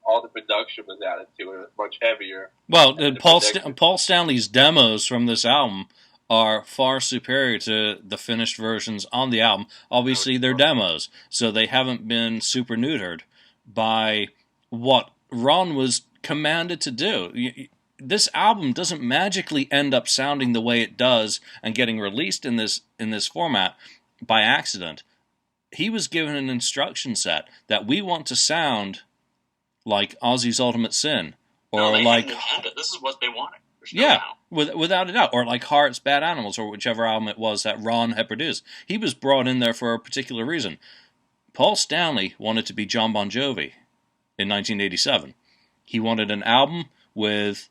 all the production was added to it. It was much heavier. Well, Paul Stanley's demos from this album are far superior to the finished versions on the album. Obviously, they're demos, so they haven't been super neutered by what Ron was commanded to do. This album doesn't magically end up sounding the way it does and getting released in this format by accident. He was given an instruction set that we want to sound like Ozzy's Ultimate Sin, or this is what they wanted. Without a doubt, or like Heart's Bad Animals, or whichever album it was that Ron had produced. He was brought in there for a particular reason. Paul Stanley wanted to be John Bon Jovi in 1987. He wanted an album with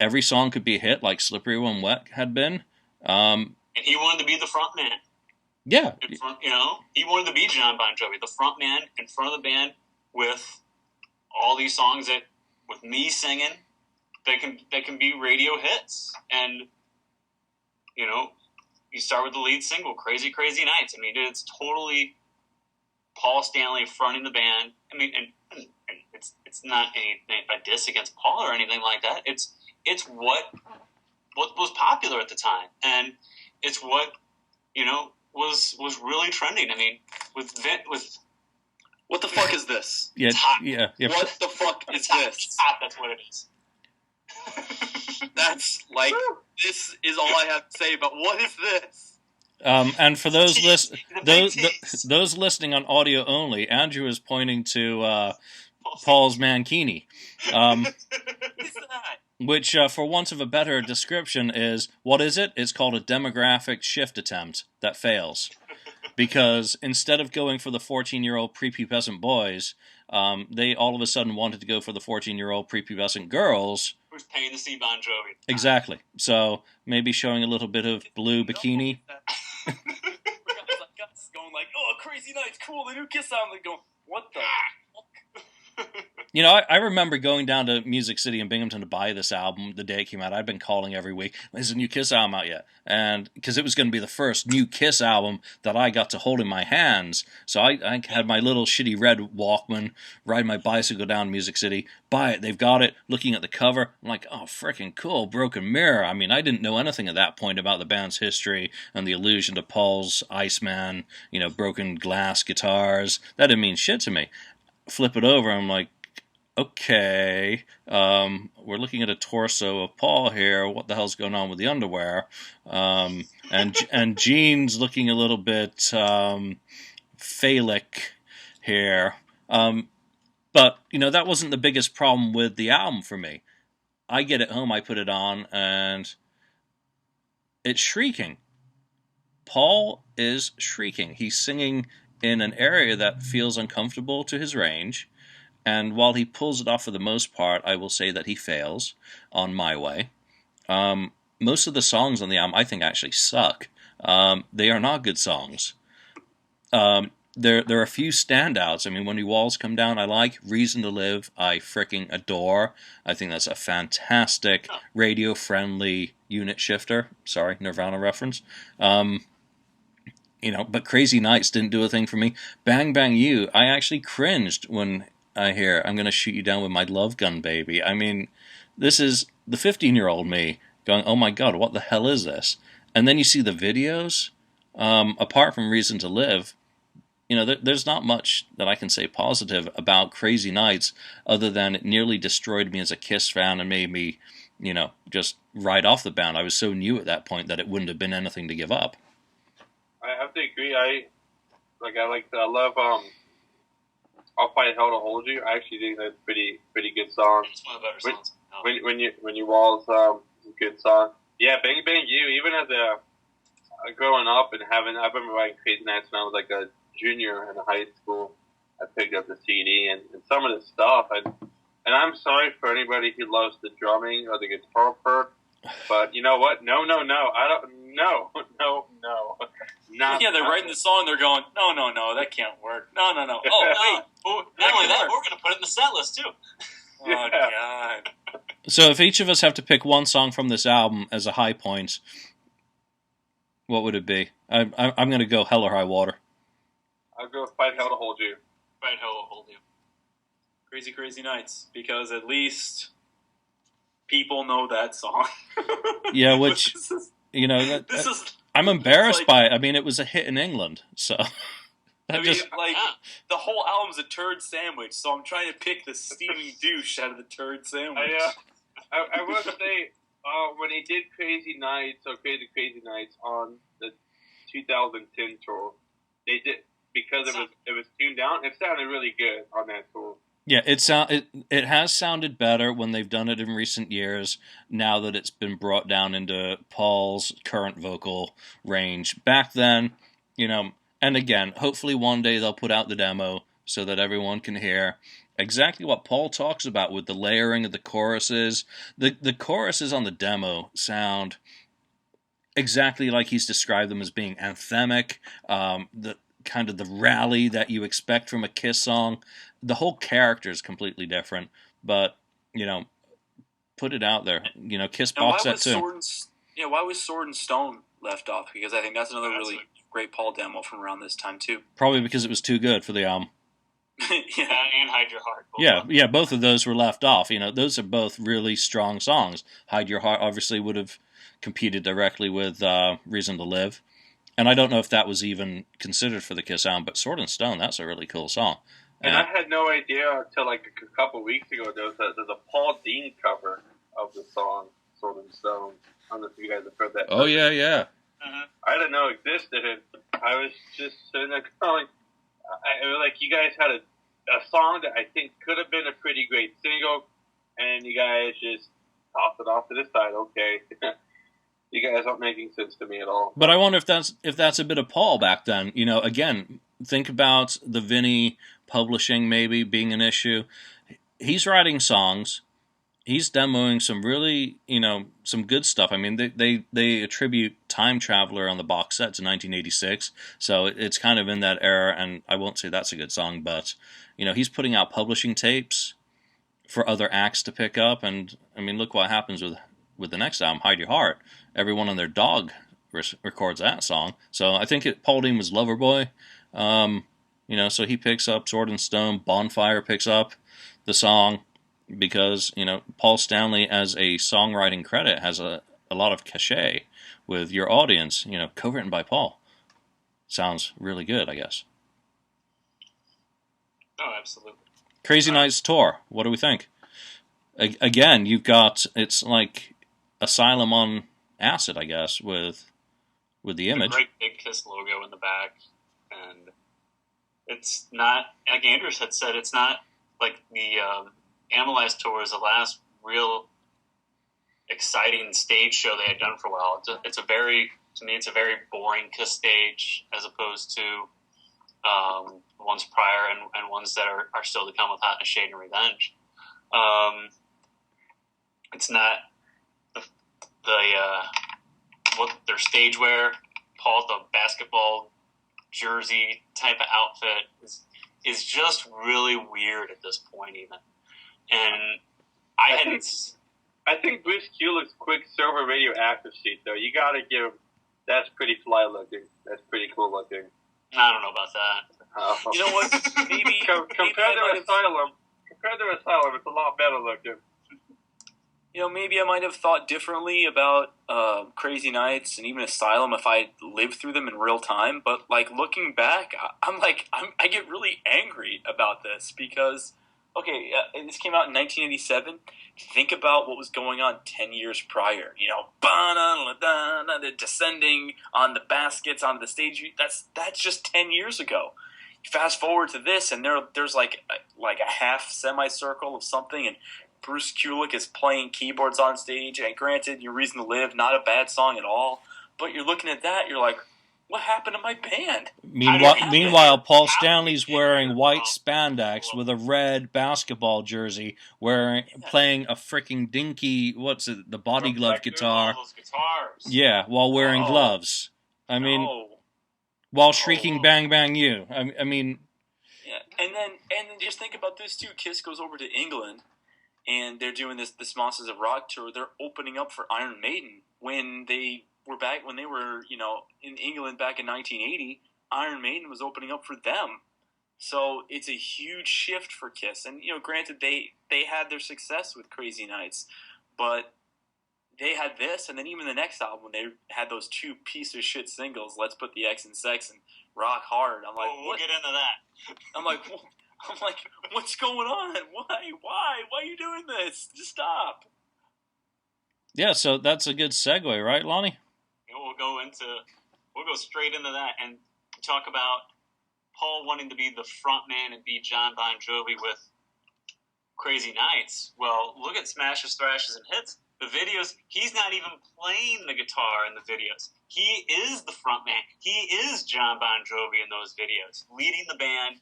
every song could be a hit, like Slippery When Wet had been. And he wanted to be the front man. Yeah. He wanted to be John Bon Jovi, the front man in front of the band with all these songs with me singing that can be radio hits. And, you start with the lead single, Crazy, Crazy Nights. I mean, it's totally Paul Stanley fronting the band. I mean, and it's not a diss against Paul or anything like that. It's what was popular at the time. And it's what, was really trending. I mean, with what the fuck is this? Yeah. What the fuck is this? That's what it is. That's like, this is all I have to say about what is this. And for those listening on audio only, Andrew is pointing to Paul's mankini, which, for want of a better description, is what is it? It's called a demographic shift attempt that fails. Because instead of going for the 14-year-old prepubescent boys, they all of a sudden wanted to go for the 14-year-old prepubescent girls. Who's paying to see Bon Jovi? Exactly. So maybe showing a little bit of blue bikini. Going like, oh, Crazy Nights, cool, the new Kiss album. Like, going, what the fuck? I remember going down to Music City in Binghamton to buy this album the day it came out. I'd been calling every week, is the new Kiss album out yet? And because it was going to be the first new Kiss album that I got to hold in my hands. So I had my little shitty red Walkman, ride my bicycle down to Music City, buy it. They've got it, looking at the cover. I'm like, oh, freaking cool, Broken Mirror. I mean, I didn't know anything at that point about the band's history and the allusion to Paul's Iceman, broken glass guitars. That didn't mean shit to me. Flip it over, I'm like, okay, we're looking at a torso of Paul here. What the hell's going on with the underwear? And Gene's looking a little bit phallic here. But, that wasn't the biggest problem with the album for me. I get it home, I put it on, and it's shrieking. Paul is shrieking. He's singing in an area that feels uncomfortable to his range, and while he pulls it off for the most part, I will say that he fails on My Way. Most of the songs on the album, I think, actually suck. They are not good songs. There are a few standouts. I mean, When Your Walls Come Down, I like. Reason to Live, I freaking adore. I think that's a fantastic radio-friendly unit shifter. Sorry, Nirvana reference. But Crazy Nights didn't do a thing for me. Bang Bang You, I actually cringed when I hear I'm going to shoot you down with my love gun, baby. I mean, this is the 15-year-old me going, oh my God, what the hell is this? And then you see the videos. Apart from Reason to Live, there's not much that I can say positive about Crazy Nights other than it nearly destroyed me as a Kiss fan and made me, just right off the band. I was so new at that point that it wouldn't have been anything to give up. I have to agree. I love I'll Fight Hell to Hold You. I actually think that's pretty good song. It's one of the better songs. When you walls a good song. Yeah, Bang Bang You. Even as growing up and I remember writing Crazy Nights when I was like a junior in high school. I picked up the CD and some of the stuff. And I'm sorry for anybody who loves the drumming or the guitar part, but you know what? No. I don't. No. Not, yeah, they're writing the song. They're going, no, that can't work. No. Oh, wait. Oh, not only that, we're going to put it in the set list too. Oh, God. So if each of us have to pick one song from this album as a high point, what would it be? I'm going to go Hell or High Water. I'll go Fight Hell to Hold You. Fight Hell to Hold You. Crazy Nights, because at least people know that song. Yeah, which, I'm embarrassed by it. I mean, it was a hit in England, so... the whole album's a turd sandwich, so I'm trying to pick the steaming douche out of the turd sandwich. I will say, when he did Crazy Nights on the 2010 tour, they did, because it was tuned down, it sounded really good on that tour. Yeah, it has sounded better when they've done it in recent years, now that it's been brought down into Paul's current vocal range. Back then, and again, hopefully one day they'll put out the demo so that everyone can hear exactly what Paul talks about with the layering of the choruses. The choruses on the demo sound exactly like he's described them as being anthemic, the kind of the rally that you expect from a Kiss song. The whole character is completely different, but, put it out there. Kiss box set too. Why was Sword and Stone left off? Because I think that's another really great Paul demo from around this time too. Probably because it was too good for the album. Yeah, and Hide Your Heart. Yeah, both of those were left off. Those are both really strong songs. Hide Your Heart obviously would have competed directly with Reason to Live. And I don't know if that was even considered for the Kiss album, but Sword and Stone, that's a really cool song. And I had no idea until like a couple weeks ago there's a Paul Dean cover of the song Sword and Stone. I don't know if you guys have heard that. Oh, yeah. Mm-hmm. I didn't know it existed. I was just sitting there going, you guys had a song that I think could have been a pretty great single, and you guys just tossed it off to this side. Okay. You guys aren't making sense to me at all. But I wonder if that's a bit of Paul back then. Again, think about the Vinny publishing maybe being an issue. He's writing songs. He's demoing some really, some good stuff. I mean, they attribute Time Traveler on the box set to 1986, so it's kind of in that era, and I won't say that's a good song, but, he's putting out publishing tapes for other acts to pick up, and, I mean, look what happens with the next album, Hide Your Heart. Everyone and their dog records that song, so I think Paul Dean was Loverboy, so he picks up Sword and Stone, Bonfire picks up the song, because, Paul Stanley as a songwriting credit has a lot of cachet with your audience, co-written by Paul. Sounds really good, I guess. Oh, absolutely. Crazy Nights tour. What do we think? Again, you've got, it's like Asylum on acid, I guess, with the image. A great big Kiss logo in the back, and it's not, like Andrews had said, it's not like the Animalized tour is the last real exciting stage show they had done for a while. It's a very boring Kiss stage as opposed to ones prior and ones that are still to come with Hot in the Shade and Revenge. It's not what their stage wear, Paul, the basketball jersey type of outfit is just really weird at this point even. And I think Bruce Kulick's Quicksilver radioactive sheet, though, you got to give him, that's pretty fly looking. That's pretty cool looking. I don't know about that. You know what? Maybe compared to Asylum, it's a lot better looking. You know, maybe I might have thought differently about Crazy Nights and even Asylum if I lived through them in real time. But like looking back, I get really angry about this because, okay, this came out in 1987. Think about what was going on 10 years prior. You know, they're descending on the baskets onto the stage. That's just 10 years ago. Fast forward to this, and there's like a half semicircle of something, and Bruce Kulick is playing keyboards on stage. And granted, Your Reason to Live, not a bad song at all. But you're looking at that, you're like, what happened to my band? Meanwhile, Paul Stanley's wearing white spandex with a red basketball jersey, playing a freaking dinky, the body glove guitar. Yeah, while wearing gloves. I mean, while shrieking "Bang Bang You." I mean, yeah. And then just think about this too. Kiss goes over to England, and they're doing this Monsters of Rock tour. They're opening up for Iron Maiden when they were, you know, in England back in 1980, Iron Maiden was opening up for them. So it's a huge shift for Kiss. And, you know, granted, they had their success with Crazy Nights, but they had this, and then even the next album, when they had those two piece of shit singles, Let's Put the X in Sex and Rock Hard. I'm like, we'll get into that. I'm like, what's going on? Why are you doing this? Just stop. Yeah, so that's a good segue, right, Lonnie? We'll go straight into that and talk about Paul wanting to be the front man and be John Bon Jovi with Crazy Nights. Well, look at Smashes, Thrashes, and Hits. The videos, he's not even playing the guitar in the videos. He is the front man. He is John Bon Jovi in those videos, leading the band,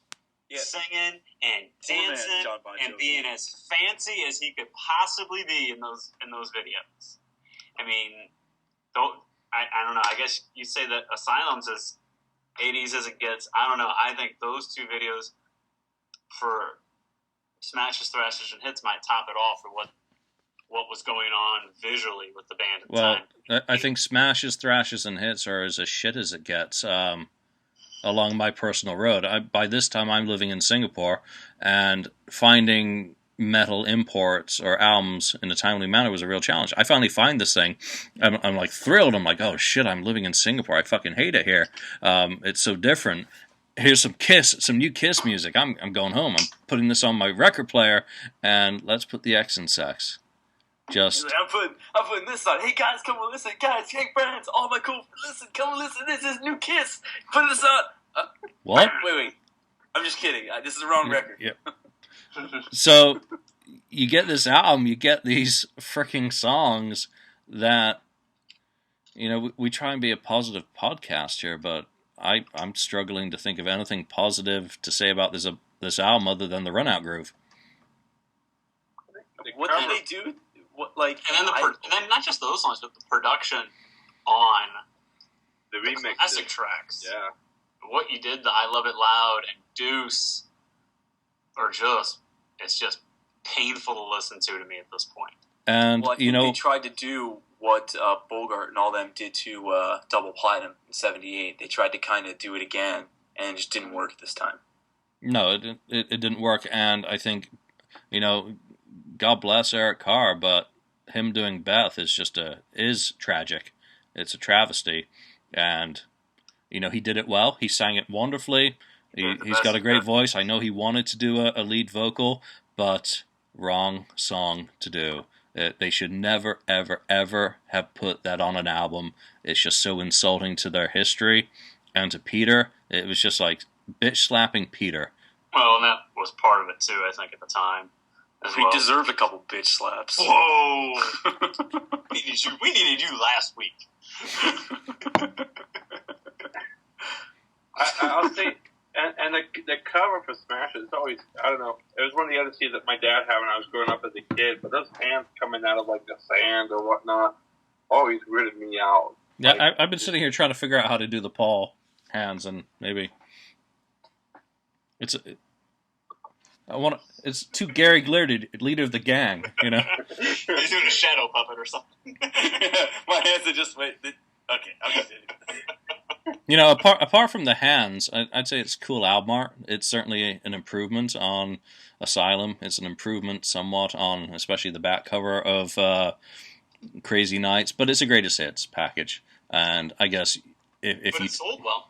singing and dancing and being as fancy as he could possibly be in those videos. I mean, I don't know. I guess you say that Asylum's as 80s as it gets. I don't know. I think those two videos for Smashes, Thrashes, and Hits might top it off for what was going on visually with the band at the time. Well, I think Smashes, Thrashes, and Hits are as shit as it gets along my personal road. By this time, I'm living in Singapore, and finding metal imports or albums in a timely manner was a real challenge. I finally find this thing. I'm like thrilled. I'm like, oh shit, I'm living in Singapore. I fucking hate it here. It's so different. Here's some new Kiss music. I'm going home. I'm putting this on my record player, and Let's Put the X in Sex. I'm putting this on. Hey guys, come on, listen, guys, hey friends, all my cool, listen, come listen. This is new Kiss. Put this on. What? Wait. I'm just kidding. This is the wrong record. Yeah. So you get this album, you get these freaking songs that, you know, we try and be a positive podcast here, but I'm struggling to think of anything positive to say about this album other than the Run Out groove. What did they do? And then not just those songs, but the production on the remix classic tracks. Yeah. What you did, the I Love It Loud and Deuce, it's just painful to listen to me at this point. And, they tried to do what Bogart and all them did to Double Platinum in 78. They tried to kind of do it again, and it just didn't work this time. No, it didn't work, and I think, God bless Eric Carr, but him doing Beth is tragic. It's a travesty, and he did it well. He sang it wonderfully. He's got a great voice. I know he wanted to do a lead vocal, but wrong song to do. They should never, ever, ever have put that on an album. It's just so insulting to their history. And to Peter, it was just like bitch slapping Peter. Well, and that was part of it too, I think, at the time. He deserved a couple bitch slaps. Whoa! we needed you last week. I'll say, and the cover for Smash is always, I don't know, it was one of the other CDs that my dad had when I was growing up as a kid, but those hands coming out of like the sand or whatnot always weirded me out. Yeah, like, I've been sitting here trying to figure out how to do the Paul hands, and maybe it's too Gary Glitter, leader of the gang, you know. He's doing a shadow puppet or something. My hands are just wait. Okay, I'm just doing it. You know, apart from the hands, I'd say it's cool album art. It's certainly an improvement on Asylum. It's an improvement somewhat on, especially the back cover of Crazy Nights. But it's a greatest hits package, and I guess if but you it sold well.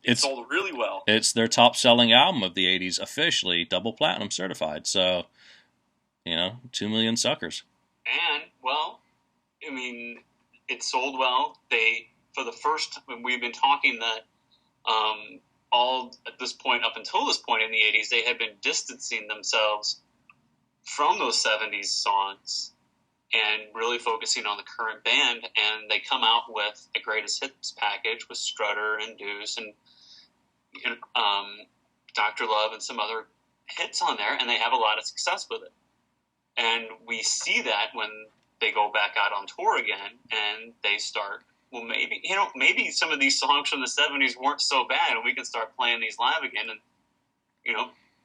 It sold really well. It's their top selling album of the '80s, officially double platinum certified. So, 2 million suckers. And well, I mean, it sold well. For the first, when we've been talking that all at this point, up until this point in the 80s, they had been distancing themselves from those 70s songs and really focusing on the current band. And they come out with a greatest hits package with Strutter and Deuce and Dr. Love and some other hits on there, and they have a lot of success with it. And we see that when they go back out on tour again and they start, well, maybe some of these songs from the 70s weren't so bad and we can start playing these live again, and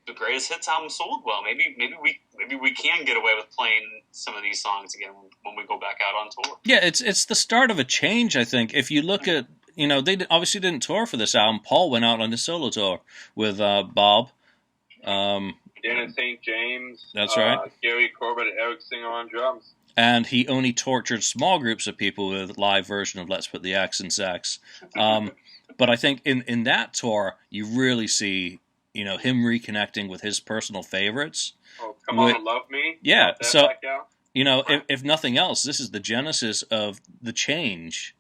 the greatest hits album sold well. Maybe we can get away with playing some of these songs again when we go back out on tour. Yeah, it's the start of a change, I think. If you look at, they obviously didn't tour for this album. Paul went out on his solo tour with Bob. Dennis St. James. That's right. Gary Corbett and Eric Singer on drums. And he only tortured small groups of people with a live version of Let's Put the X in Sex. But I think in that tour, you really see, him reconnecting with his personal favorites. Oh, Come On and Love Me? Yeah, so, if nothing else, this is the genesis of the change,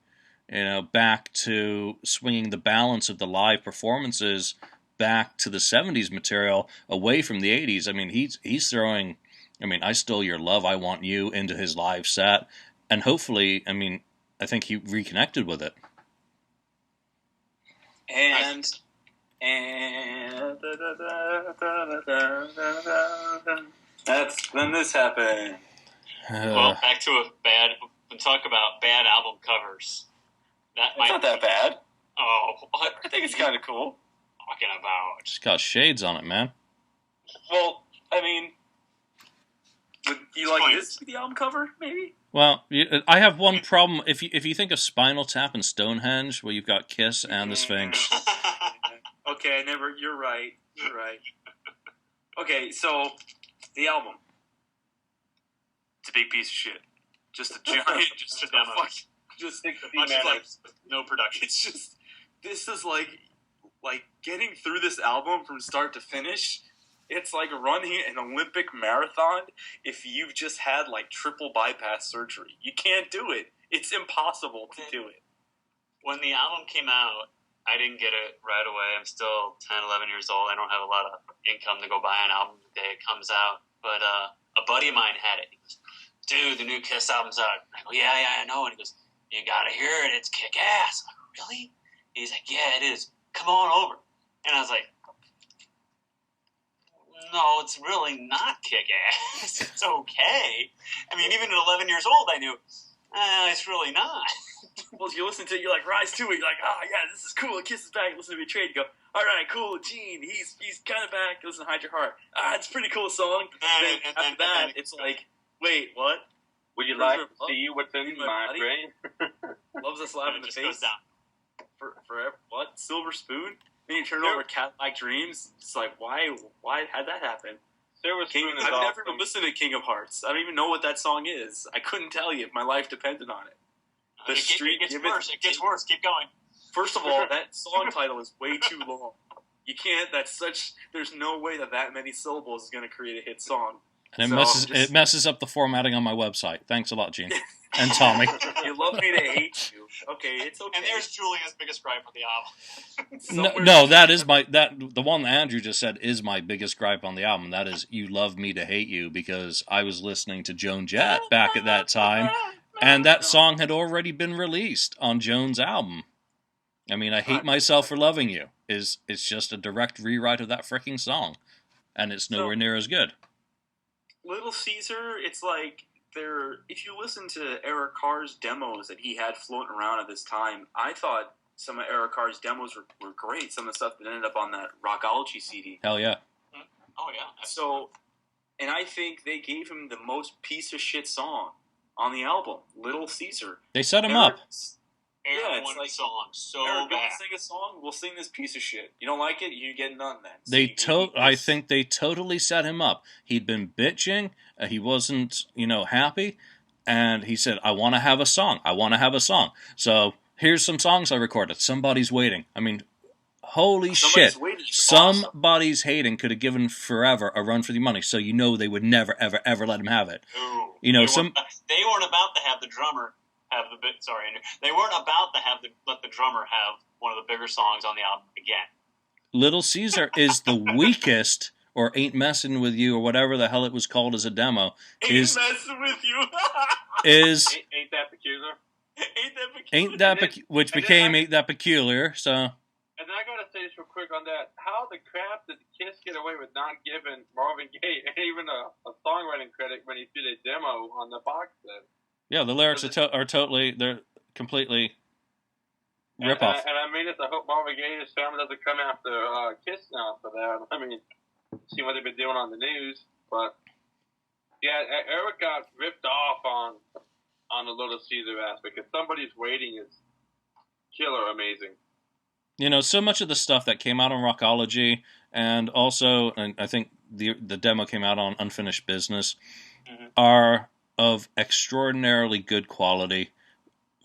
back to swinging the balance of the live performances back to the 70s material, away from the 80s. I mean, he's throwing, I Stole Your Love, I Want You into his live set, and hopefully, I think he reconnected with it. And that's when this happened. Well, back to talk about bad album covers. It's not that bad. Oh, what? I think it's kind of cool. Talking about. Just got shades on it, man. Well, would you like this to be the album cover, maybe? Well, I have one problem. If you think of Spinal Tap and Stonehenge, where you've got Kiss and the Sphinx. Okay, you're right. Okay, so the album. It's a big piece of shit. Just a giant, just a demo. Just like no production. It's just, this is like getting through this album from start to finish. It's like running an Olympic marathon if you've just had triple bypass surgery. You can't do it. It's impossible to do it. When the album came out, I didn't get it right away. I'm still 10, 11 years old. I don't have a lot of income to go buy an album the day it comes out. But a buddy of mine had it. He goes, dude, the new Kiss album's out. I go, yeah, I know. And he goes, you gotta hear it. It's kick-ass. I'm like, really? He's like, yeah, it is. Come on over. And I was like, no, it's really not kick-ass. It's okay. Even at 11 years old, I knew, it's really not. Well, you listen to it, you're like, rise to it. You're like, yeah, this is cool. Kiss is back. Listen to Betrayed. You go, all right, cool. Gene, he's kind of back. Listen to Hide Your Heart. It's a pretty cool song. And after that, it's like, wait, what? Would you like to see what's in my brain? Loves us live in the face. Forever. What? Silver Spoon? Then you turn over Cat-Like Dreams. It's like, why? How'd that happen? I've never even listened to King of Hearts. I don't even know what that song is. I couldn't tell you if my life depended on it. It gets worse. It gets worse. Keep going. First of all, that song title is way too long. You can't. There's no way that many syllables is going to create a hit song. And it messes up the formatting on my website. Thanks a lot, Gene. And Tommy. You love me to hate you. Okay, it's okay. And there's Julian's biggest gripe with the album. No, that is the one that Andrew just said is my biggest gripe on the album. That is "You Love Me to Hate You," because I was listening to Joan Jett back at that time, and that song had already been released on Joan's album. I mean, "I Hate Myself for Loving You" it's just a direct rewrite of that freaking song, and it's nowhere near as good. Little Caesar, it's like if you listen to Eric Carr's demos that he had floating around at this time, I thought some of Eric Carr's demos were great. Some of the stuff that ended up on that Rockology CD. Hell yeah. Oh yeah. So, and I think they gave him the most piece of shit song on the album, Little Caesar. They set him up. Eric wanted a song so Eric, bad. Don't sing a song. We'll sing this piece of shit. You don't like it? You get none then. I think they totally set him up. He'd been bitching. He wasn't, happy, and he said, "I want to have a song. I want to have a song." So here's some songs I recorded. Somebody's Waiting. I mean, holy shit! Somebody's Hating could have given Forever a run for the money. So they would never, ever, ever let him have it. Ooh, they weren't about to have the drummer. They weren't about to let the drummer have one of the bigger songs on the album again. Little Caesar is the weakest, or Ain't Messin' With You, or whatever the hell it was called as a demo. Ain't Messin' With You. Ain't That Peculiar? Ain't That Peculiar, which became Ain't That Peculiar, so... And then I gotta say this real quick on that. How the crap did Kiss get away with not giving Marvin Gaye even a songwriting credit when he did a demo on the box set? Yeah, the lyrics are totally, they're completely rip-off. And I mean this, I hope Marvin Gaye and his family doesn't come after Kiss now for that. I mean, see what they've been doing on the news. But, yeah, Eric got ripped off on the Little Caesar aspect, because Somebody's Waiting is killer amazing. So much of the stuff that came out on Rockology, and I think the demo came out on Unfinished Business, are of extraordinarily good quality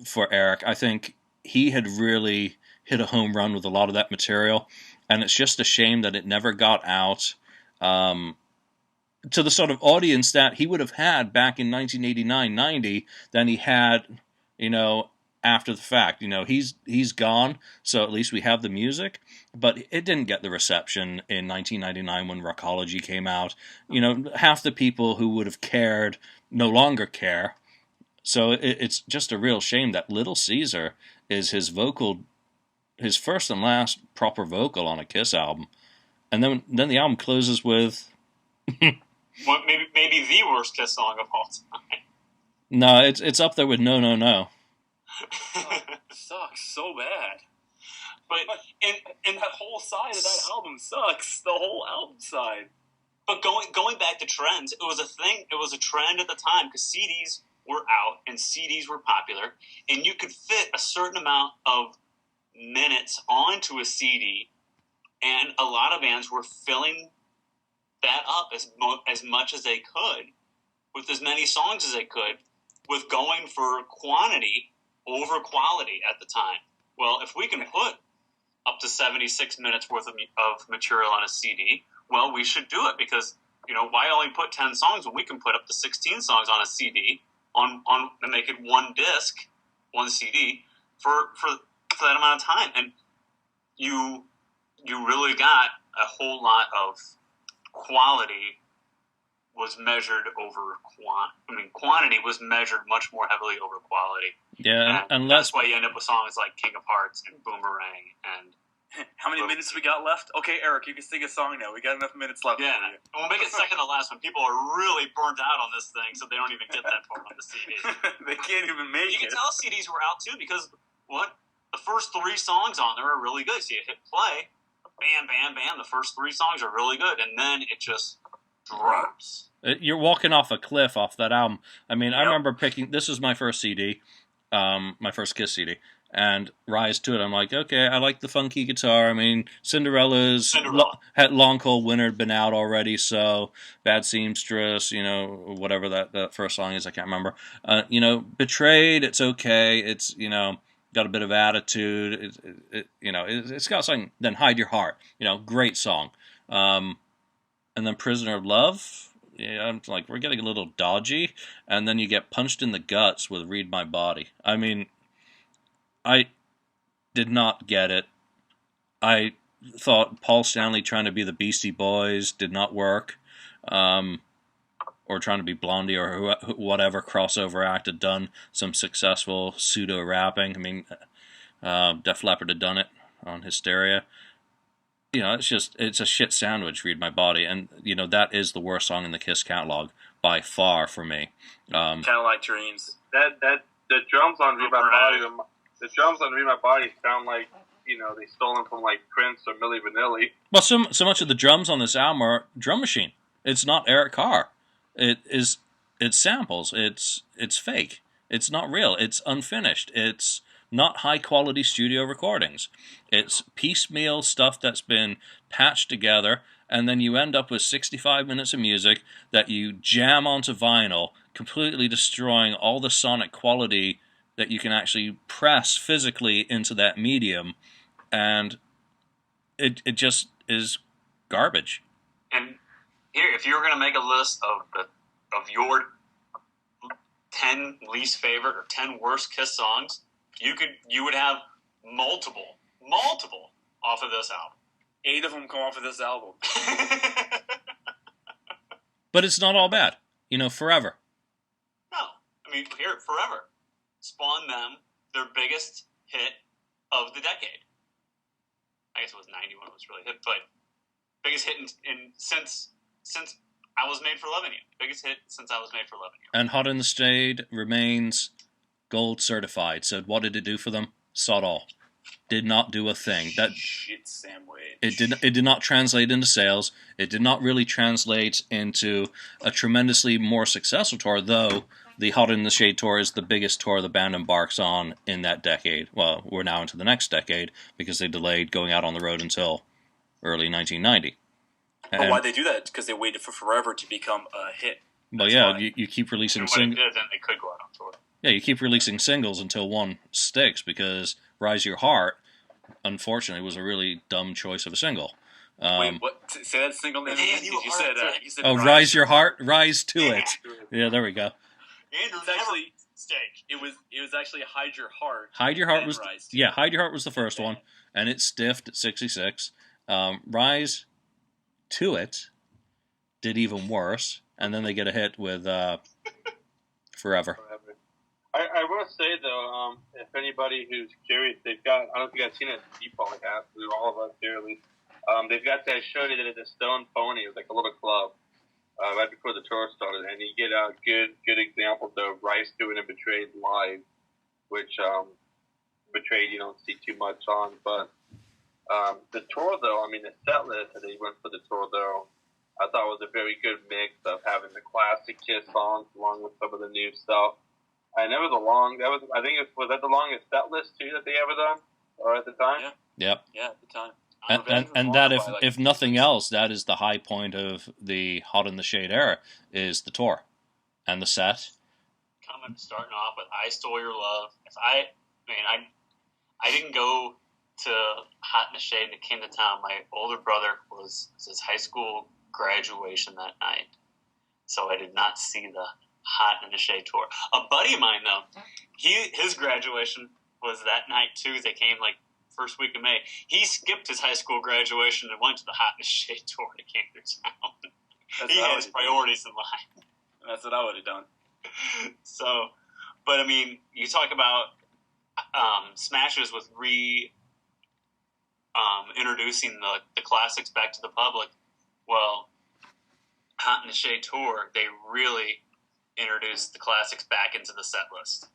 for Eric. I think he had really hit a home run with a lot of that material, and it's just a shame that it never got out to the sort of audience that he would have had back in 1989-90 than he had, after the fact. He's gone, so at least we have the music, but it didn't get the reception in 1999 when Rockology came out. Half the people who would have cared no longer care. So it's just a real shame that Little Caesar is his first and last proper vocal on a Kiss album. And then the album closes with... maybe the worst Kiss song of all time. No, it's up there with No, No, No. Sucks so bad. But and that whole side of that album sucks. The whole album side. But going back to trends, it was a thing. It was a trend at the time because CDs were out and CDs were popular, and you could fit a certain amount of minutes onto a CD, and a lot of bands were filling that up as much as they could, with as many songs as they could, with going for quantity over quality at the time. Well, if we can put up to 76 minutes worth of material on a CD, well, we should do it because, why only put 10 songs when we can put up to 16 songs on a CD and make it one disc, one CD for that amount of time. And you really got a whole lot of quality was measured over quantity was measured much more heavily over quality. Yeah, and that's why you end up with songs like King of Hearts and Boomerang and... How many minutes we got left? Okay, Eric, you can sing a song now. We got enough minutes left. Yeah, and we'll make it second to last when people are really burnt out on this thing, so they don't even get that far on the CD. They can't even make it. You can tell CDs were out too because the first 3 songs on there are really good. So you hit play, bam, bam, bam. The first 3 songs are really good, and then it just drops. You're walking off a cliff off that album. I mean, I remember picking. This was my first CD, my first Kiss CD. And Rise to It, I'm like, okay, I like the funky guitar. I mean, Cinderella. Had Long Cold Winter been out already, so Bad Seamstress, whatever that first song is, I can't remember. Betrayed, it's okay. It's, got a bit of attitude. It's got something. Then Hide Your Heart, great song. And then Prisoner of Love, I'm like, we're getting a little dodgy. And then you get punched in the guts with Read My Body. I mean, I did not get it. I thought Paul Stanley trying to be the Beastie Boys did not work. Or trying to be Blondie or whatever crossover act had done some successful pseudo-rapping. I mean, Def Leppard had done it on Hysteria. It's a shit sandwich, Read My Body. And, that is the worst song in the Kiss catalog by far for me. Kind of like Dreams. The drums on Read My Body sound like, they stole them from, like, Prince or Milli Vanilli. Well, so much of the drums on this album are drum machine. It's not Eric Carr. It's samples. It's fake. It's not real. It's unfinished. It's not high-quality studio recordings. It's piecemeal stuff that's been patched together, and then you end up with 65 minutes of music that you jam onto vinyl, completely destroying all the sonic quality that you can actually press physically into that medium, and it just is garbage. And here, if you were going to make a list of your 10 least favorite or 10 worst Kiss songs, you would have multiple off of this album. 8 of them come off of this album. But it's not all bad. Forever. No. I mean, here, Forever. Spawned them their biggest hit of the decade. I guess it was 90 when it was really hit, but biggest hit since I Was Made for Loving You. Biggest hit since I Was Made for Loving You. And Hot in the Shade remains gold certified. So what did it do for them? Sod all. Did not do a thing. That shit sandwich. It did not translate into sales. It did not really translate into a tremendously more successful tour, though the Hot in the Shade tour is the biggest tour the band embarks on in that decade. Well, we're now into the next decade because they delayed going out on the road until early 1990. But why'd they do that? Because they waited for Forever to become a hit. But yeah, you keep releasing singles. Then they could go out on tour. Yeah, you keep releasing singles until one sticks, because Rise Your Heart, unfortunately, was a really dumb choice of a single. Wait, what? Say that single name again? You said Rise Your Heart, Rise to It. Yeah, there we go. It's actually stage. It was actually Hide Your Heart. Hide Your Heart was Hide Your Heart was the first one, and it stiffed at 66. Rise to It did even worse, and then they get a hit with Forever. I will say though, if anybody who's curious, they've got, I don't think I've seen it, you probably have, all of us here at least, they've got that show they did at the Stone Pony. It was like a little club right before the tour started, and you get good examples of Rise to It and Betrayed live, which Betrayed you don't see too much on, but the tour though, I mean the set list that they went for the tour though, I thought was a very good mix of having the classic Kiss songs along with some of the new stuff. And it was I think was that the longest set list too that they ever done, or at the time? Yeah. Yeah, at the time. And that if nothing else, that is the high point of the Hot in the Shade era, is the tour and the set. Starting off with I Stole Your Love. I didn't go to Hot in the Shade and it came to town. My older brother was his high school graduation that night, so I did not see the Hot in the Shade tour. A buddy of mine though, his graduation was that night too. They came like first week of May. He skipped his high school graduation and went to the Hot in the Shade tour that came through town. He had his priorities in life. That's what I would have done. So, but I mean, you talk about smashes with introducing the classics back to the public. Well, Hot in the Shade tour, they really introduced the classics back into the set list.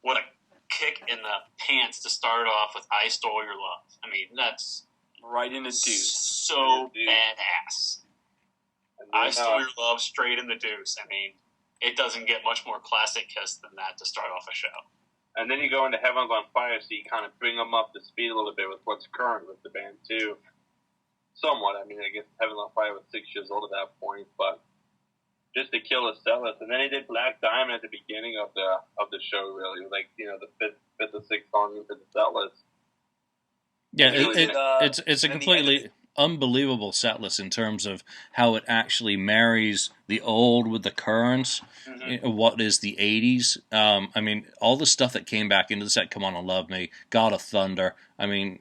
What a kick in the pants to start off with I Stole Your Love. I mean, that's right in the deuce. So badass. I Stole Your Love straight in the deuce. I mean, it doesn't get much more classic Kiss than that to start off a show. And then you go into Heaven's on Fire, so you kind of bring them up to speed a little bit with what's current with the band too. Somewhat. I mean, I guess Heaven's on Fire was 6 years old at that point, but just to kill a set list. And then he did Black Diamond at the beginning of the show. Really, like the fifth or sixth song into the set list. Yeah, it's a completely unbelievable set list in terms of how it actually marries the old with the current. Mm-hmm. What is the 80s? I mean, all the stuff that came back into the set. Come On and Love Me, God of Thunder. I mean,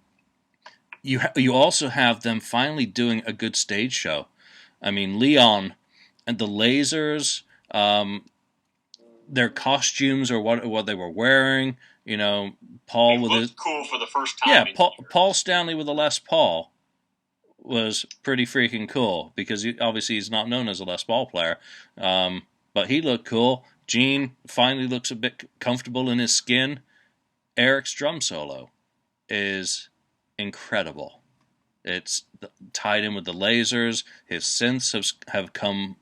you also have them finally doing a good stage show. I mean, Leon and the lasers, their costumes or what they were wearing. You know, Paul with his cool for the first time. Yeah, Paul Stanley with a Les Paul was pretty freaking cool because obviously he's not known as a Les Paul player, but he looked cool. Gene finally looks a bit comfortable in his skin. Eric's drum solo is incredible. It's tied in with the lasers. His synths have come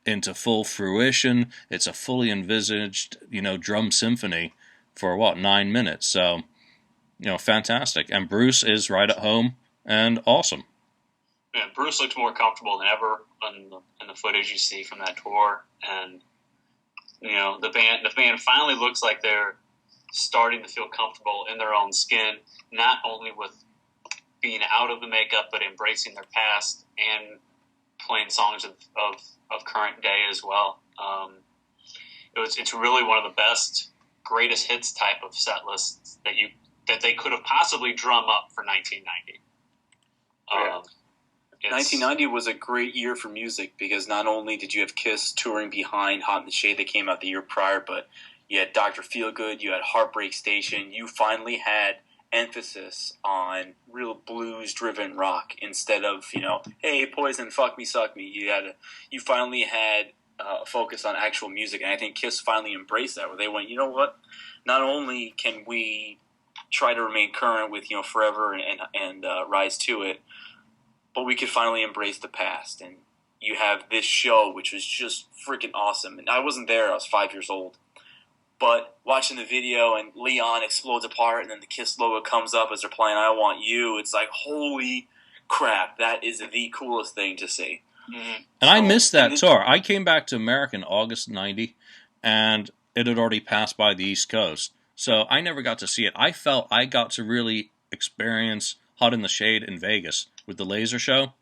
into full fruition. It's a fully envisaged, drum symphony for 9 minutes. So, fantastic. And Bruce is right at home and awesome. Yeah, Bruce looks more comfortable than ever in the footage you see from that tour, and the band finally looks like they're starting to feel comfortable in their own skin, not only with being out of the makeup, but embracing their past and playing songs of current day as well. It's really one of the best, greatest hits type of set lists that they could have possibly drum up for 1990. 1990 was a great year for music because not only did you have Kiss touring behind Hot in the Shade that came out the year prior, but you had Dr. Feelgood, you had Heartbreak Station, you finally had emphasis on real blues-driven rock instead of, hey, Poison, fuck me, suck me. You finally had a focus on actual music, and I think Kiss finally embraced that, where they went, you know what? Not only can we try to remain current with, Forever and Rise to It, but we could finally embrace the past. And you have this show, which was just freaking awesome. And I wasn't there. I was 5 years old. But watching the video and Leon explodes apart and then the Kiss logo comes up as they're playing I Want You, it's like, holy crap, that is the coolest thing to see. Mm-hmm. And I missed that tour. I came back to America in August 90, and it had already passed by the East Coast. So I never got to see it. I felt I got to really experience Hot in the Shade in Vegas with the laser show.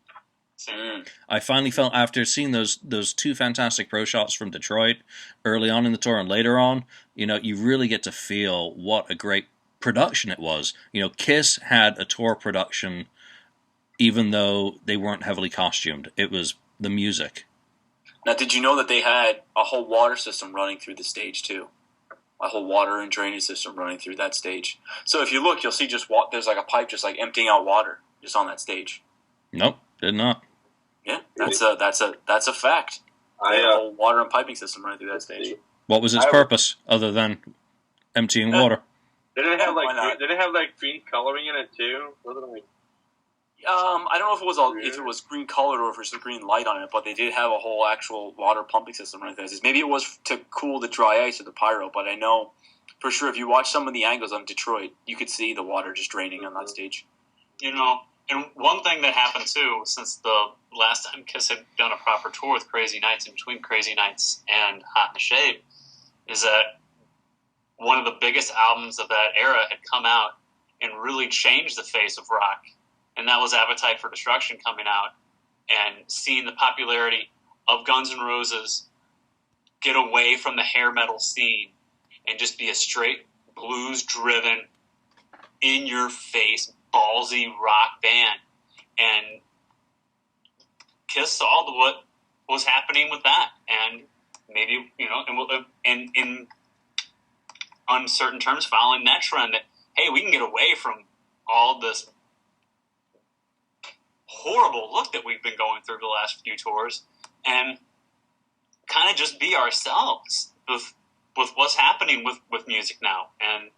I finally felt, after seeing those two fantastic pro shots from Detroit early on in the tour and later on, you really get to feel what a great production it was. Kiss had a tour production even though they weren't heavily costumed. It was the music. Now, did you know that they had a whole water system running through the stage too? A whole water and drainage system running through that stage. So if you look, you'll see there's like a pipe just like emptying out water just on that stage. Nope, did not. Yeah, that's a fact. They had a whole water and piping system running through that stage. What was its purpose other than emptying water? Did it have green coloring in it too? I don't know if it was green colored or if it was a green light on it, but they did have a whole actual water pumping system running through that. Maybe it was to cool the dry ice or the pyro, but I know for sure if you watch some of the angles on Detroit, you could see the water just draining on that stage. And one thing that happened too, since the last time Kiss had done a proper tour with Crazy Nights, in between Crazy Nights and Hot in the Shade, is that one of the biggest albums of that era had come out and really changed the face of rock. And that was Appetite for Destruction coming out, and seeing the popularity of Guns N' Roses get away from the hair metal scene and just be a straight blues-driven, in-your-face, ballsy rock band. And Kiss saw what was happening with that, and maybe, and in uncertain terms, following that trend that, hey, we can get away from all this horrible look that we've been going through the last few tours and kind of just be ourselves with what's happening with music now. And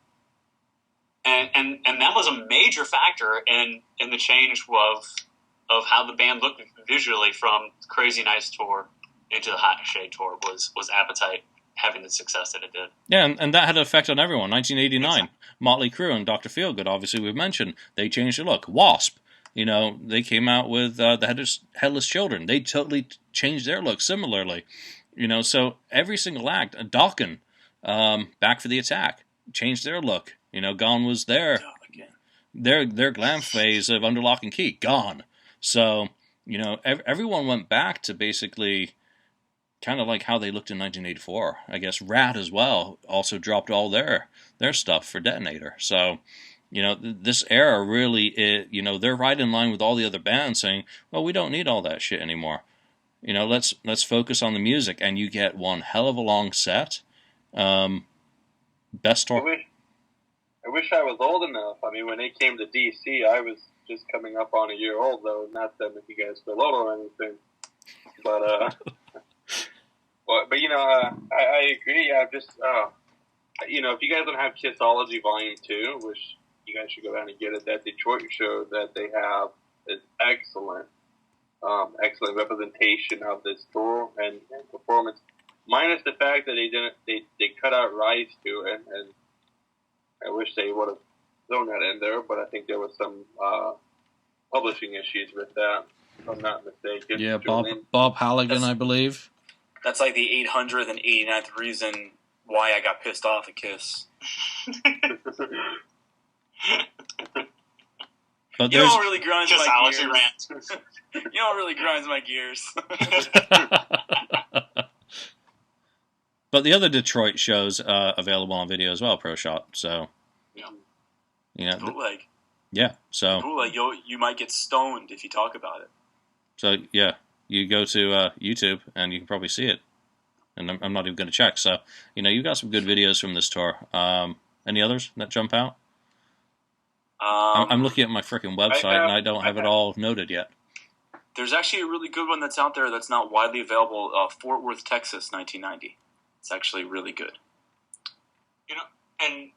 that was a major factor in the change of how the band looked visually from Crazy Nights tour into the Hot in the Shade tour was Appetite having the success that it did. Yeah, and that had an effect on everyone. 1989, exactly. Motley Crue and Dr. Feelgood, obviously we've mentioned, they changed their look. Wasp, They came out with the Headless Children. They totally changed their look similarly. So every single act, Dawkins, Back for the Attack, changed their look. Gone was their glam phase of Under Lock and Key, gone. So, everyone went back to basically kind of like how they looked in 1984. I guess Rat as well also dropped all their stuff for Detonator. So, this era really, they're right in line with all the other bands saying, well, we don't need all that shit anymore. Let's focus on the music, and you get one hell of a long set. Best tour. I wish I was old enough. I mean, when they came to DC, I was just coming up on a year old, though. Not that if you guys still old or anything. But, I agree. I've just, if you guys don't have Kissology Volume 2, which you guys should go down and get it, that Detroit show that they have is excellent. Excellent representation of this tour and performance. Minus the fact that they cut out Rice to it, and I wish they would have thrown that in there, but I think there was some publishing issues with that, if I'm not mistaken. Yeah, Bob Halligan, I believe. That's like the 889th reason why I got pissed off at Kiss. But you know what really grinds my gears? You know what really grinds my gears? But the other Detroit shows available on video as well, Pro Shot. So, bootleg. Yeah, so bootleg. You might get stoned if you talk about it. So yeah, you go to YouTube and you can probably see it. And I'm not even going to check. So you got some good videos from this tour. Any others that jump out? I'm looking at my freaking website and I don't have it all noted yet. There's actually a really good one that's out there that's not widely available. Fort Worth, Texas, 1990. It's actually really good. And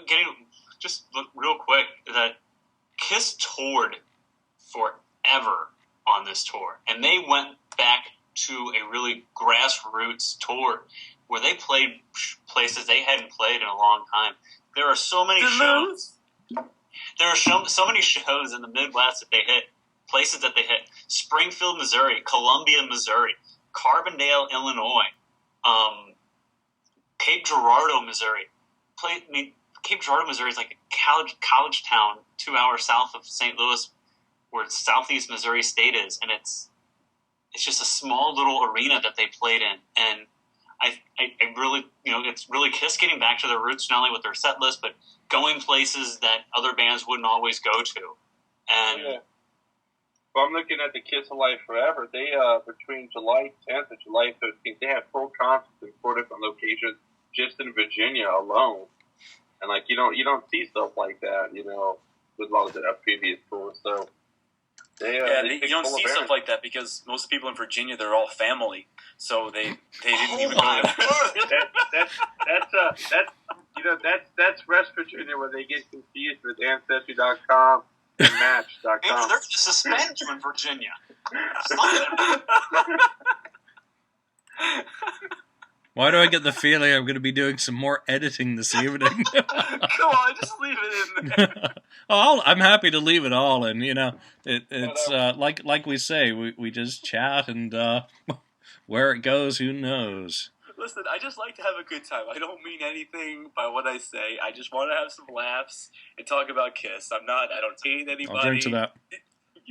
getting just look real quick that Kiss toured forever on this tour, and they went back to a really grassroots tour where they played places they hadn't played in a long time. There are so many shows. There are so many shows in the Midwest that they hit, places that they hit: Springfield, Missouri; Columbia, Missouri; Carbondale, Illinois; Cape Girardeau, Missouri. Cape Girardeau, Missouri is like a college town 2 hours south of St. Louis, where Southeast Missouri State is, and it's just a small little arena that they played in. And I really, it's really Kiss getting back to their roots, not only with their set list, but going places that other bands wouldn't always go to. And well, I'm looking at the Kiss Alive Forever. They between July 10th and July 13th, they had 4 concerts in 4 different locations just in Virginia alone. And you don't see stuff like that, with a lot of the previous tours. So you don't see stuff like that because most people in Virginia, they're all family, so they didn't even go there. That's West Virginia where they get confused with Ancestry.com and Match.com. They're going to suspend you in Virginia. Why do I get the feeling I'm going to be doing some more editing this evening? Come on, just leave it in there. I'm happy to leave it all in. It's like we say, we just chat, and where it goes, who knows. Listen, I just like to have a good time. I don't mean anything by what I say. I just want to have some laughs and talk about Kiss. I don't hate anybody. I'll drink to that.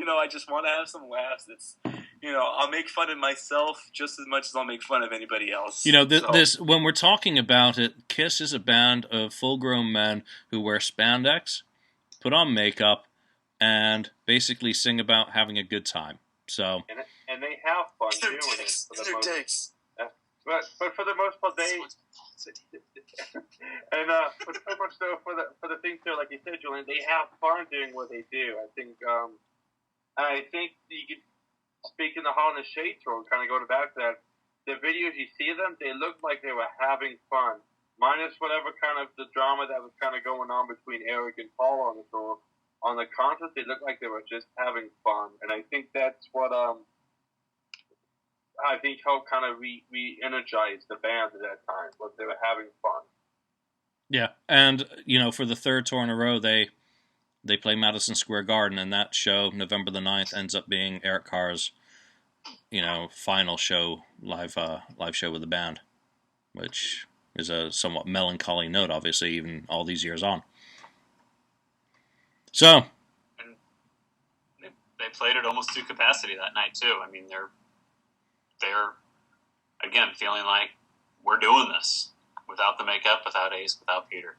I just want to have some laughs. It's, I'll make fun of myself just as much as I'll make fun of anybody else. This when we're talking about it, Kiss is a band of full-grown men who wear spandex, put on makeup, and basically sing about having a good time. So and they have fun doing it. But for the most part, they and but so much so for the things too, like you said, Julian, they have fun doing what they do. I think you could speak in the Hall in the Shade tour, kind of going back to that. The videos you see them, they look like they were having fun, minus whatever kind of the drama that was kind of going on between Eric and Paul on the tour. On the concerts, they looked like they were just having fun, and I think that's what I think helped kind of re-energize the band at that time, was they were having fun. Yeah, and for the 3rd tour in a row, they they play Madison Square Garden, and that show, November the 9th, ends up being Eric Carr's, final show, live show with the band, which is a somewhat melancholy note, obviously, even all these years on. So, and they played it almost to capacity that night too. I mean, they're again feeling like we're doing this without the makeup, without Ace, without Peter.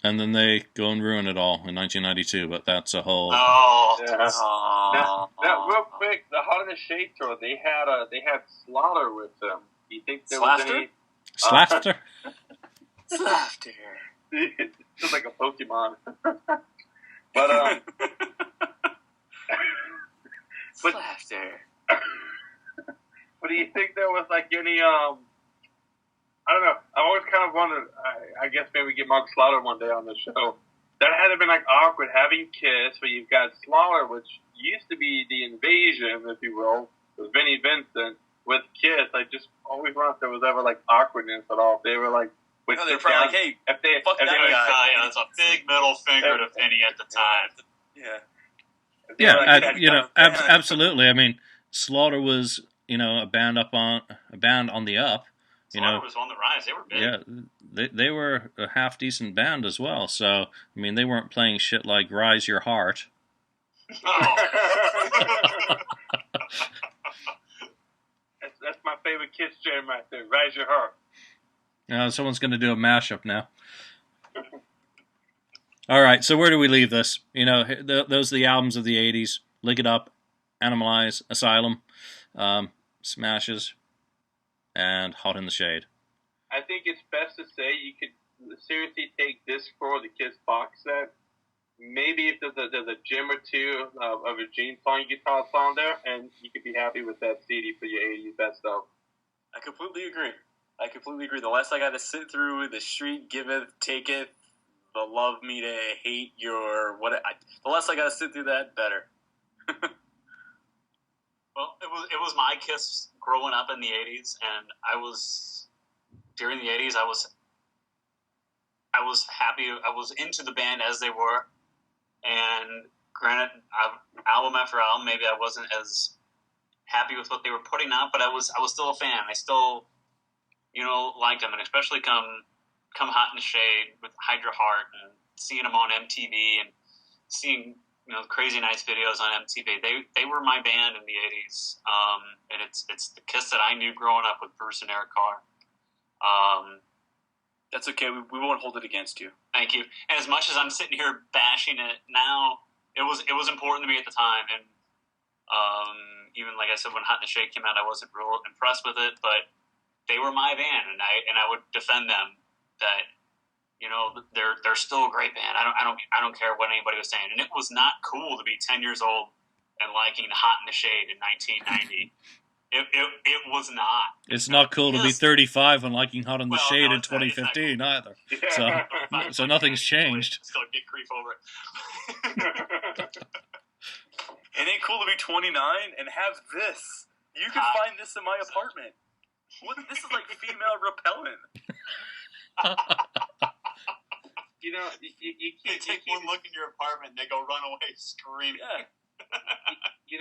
And then they go and ruin it all in 1992, but that's a whole... Oh, yeah. Now, real quick, the Hot in the Shade tour, they had Slaughter with them. Do you think there was any... Slaughter? Slaughter. It's just like a Pokemon. But, Slaughter. But do you think there was like any I don't know. I've always kind of wondered. I guess maybe get Mark Slaughter one day on the show. That had to been like awkward having Kiss, where you've got Slaughter, which used to be the Invasion, if you will, with Vinnie Vincent, with Kiss. I just always wondered if there was ever like awkwardness at all. If they were like, they were probably like, hey, fuck that guy. Yeah, it's a big middle finger to Vinnie at the time. Yeah. Yeah, absolutely. I mean, Slaughter was, a band on the up. Slaughter was on the rise. They were big. Yeah, they were a half decent band as well. So, I mean, they weren't playing shit like Rise Your Heart. Oh. That's my favorite Kiss jam right there. Rise Your Heart. Someone's going to do a mashup now. All right, so where do we leave this? Those are the albums of the 80s. Lick It Up, Animalized, Asylum, Smashes, and Hot in the Shade. I think it's best to say you could seriously take this for the Kiss box set. Maybe if there's a gem or two of a Gene song you could toss on there, and you could be happy with that CD for your 80s best of. I completely agree. The less I got to sit through, the street giveth, taketh, the love me to hate your the less I got to sit through that, better. Well, it was my Kiss growing up in the 80s, and during the 80s, I was happy. I was into the band as they were, and granted, album after album, maybe I wasn't as happy with what they were putting out, but I was still a fan. I still, liked them, and especially come Hot in the Shade with Hydra Heart and seeing them on MTV and seeing Crazy Nights videos on MTV. They were my band in the 80s, and it's the Kiss that I knew growing up with Bruce and Eric Carr. That's okay. We won't hold it against you. Thank you. And as much as I'm sitting here bashing it now, it was important to me at the time. And even like I said, when Hot in the Shade came out, I wasn't real impressed with it, but they were my band, and I would defend them. That they're still a great band. I don't care what anybody was saying. And it was not cool to be 10 years old and liking Hot in the Shade in 1990. It was not. It's not cool to be 35 and liking Hot in the Shade in 2015 either. Yeah. So nothing's changed. Still get grief over it. It ain't cool to be 29 and have this. You can find this in my apartment. This is like female repellent. You take one look in your apartment and they go run away screaming. Yeah. You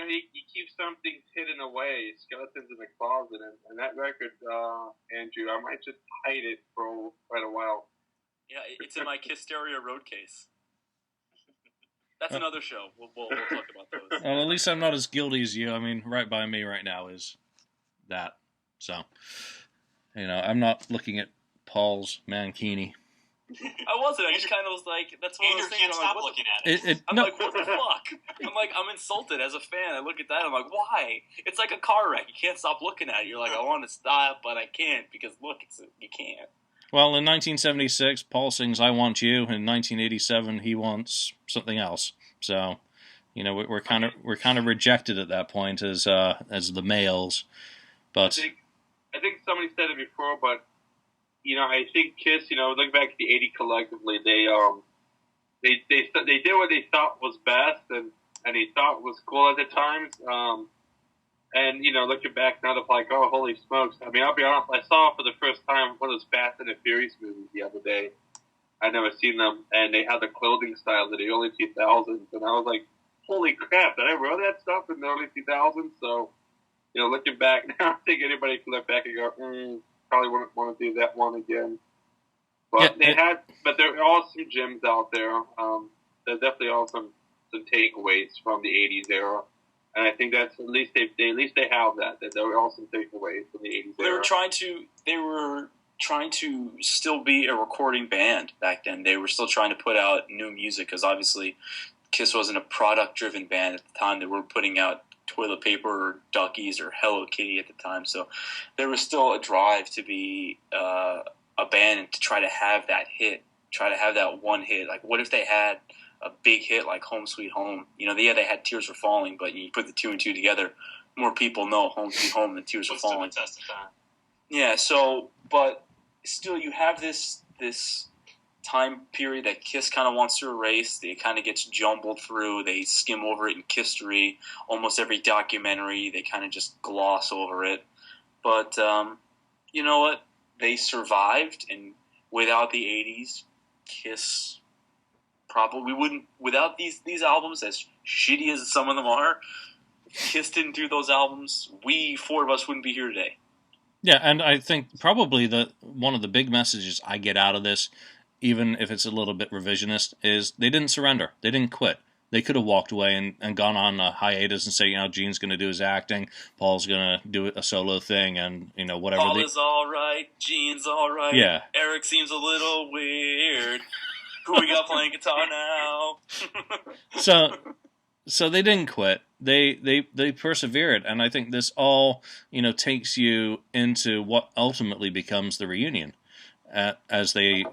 keep some things hidden away, skeletons in the closet, and that record, Andrew, I might just hide it for quite a while. Yeah, it's in my Kiss Stereo Road case. That's another show. We'll talk about those. Well, at least I'm not as guilty as you. I mean, right by me right now is that. So, I'm not looking at Paul's mankini. I wasn't. I just kind of was like, that's one of those things. Can't stop looking at it. I'm like, what the fuck? I'm insulted as a fan. I look at that. I'm like, why? It's like a car wreck. You can't stop looking at it. You're like, I want to stop, but I can't because look, you can't. Well, in 1976, Paul sings "I Want You." In 1987, he wants something else. So, we're kind of rejected at that point as the males. But I think somebody said it before, but I think Kiss, looking back at the 80s collectively, they did what they thought was best and they thought was cool at the times. And looking back now, they're like, oh, holy smokes! I mean, I'll be honest. I saw for the first time one of those Fast and the Furious movies the other day, I'd never seen them, and they had the clothing style of the early 2000s, and I was like, holy crap, did I wear that stuff in the early 2000s? So, looking back now, I think anybody can look back and go, probably wouldn't want to do that one again. But but there are some gems out there. There's definitely also some takeaways from the 80s era. And I think that's at least they have that there were all some takeaways from the 80s era. They were trying to still be a recording band back then. They were still trying to put out new music because obviously Kiss wasn't a product-driven band at the time. They were putting out toilet paper or Duckies or Hello Kitty at the time. So there was still a drive to be a band and to try to have that hit, try to have that one hit. Like, what if they had a big hit like Home Sweet Home? They had Tears Were Falling, but you put the two and two together, more people know Home Sweet Home than Tears Were Falling. Yeah, so, but still you have this time period that Kiss kind of wants to erase. It kind of gets jumbled through. They skim over it in Kissery. Almost every documentary, they kind of just gloss over it. But you know what? They survived, and without the 80s, Kiss probably wouldn't. Without these albums, as shitty as some of them are, Kiss didn't do those albums, we four of us wouldn't be here today. Yeah, and I think probably one of the big messages I get out of this, even if it's a little bit revisionist, is they didn't surrender. They didn't quit. They could have walked away and gone on a hiatus and say, Gene's going to do his acting, Paul's going to do a solo thing, and, whatever. Paul is all right, Gene's all right. Yeah. Eric seems a little weird. Who we got playing guitar now? So they didn't quit. They persevered, and I think this all takes you into what ultimately becomes the reunion, as they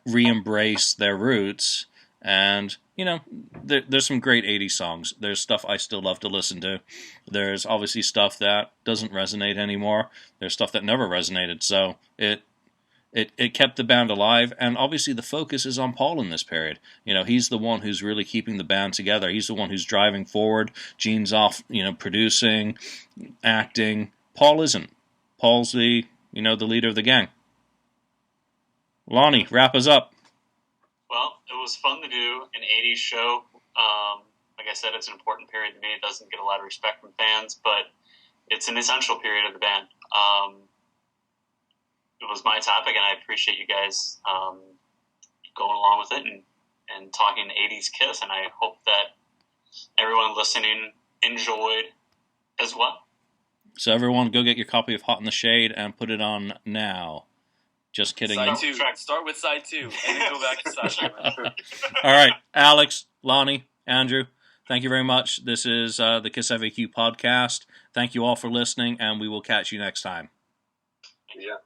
re-embrace their roots. And there's some great 80s songs. There's stuff I still love to listen to. There's obviously stuff that doesn't resonate anymore. There's stuff that never resonated. So it kept the band alive, and obviously the focus is on Paul in this period. He's the one who's really keeping the band together. He's the one who's driving forward. Gene's off, producing, acting. Paul isn't. Paul's the leader of the gang. Lonnie, wrap us up. Well, it was fun to do an 80s show. Like I said, it's an important period to me. It doesn't get a lot of respect from fans, but it's an essential period of the band. It was my topic, and I appreciate you guys going along with it and talking 80s Kiss, and I hope that everyone listening enjoyed as well. So everyone, go get your copy of Hot in the Shade and put it on now. Just kidding. Side 2. Start with side 2, and then go back to side 1. All right, Alex, Lonnie, Andrew, thank you very much. This is the KISSFAQ Podcast. Thank you all for listening, and we will catch you next time. Yeah.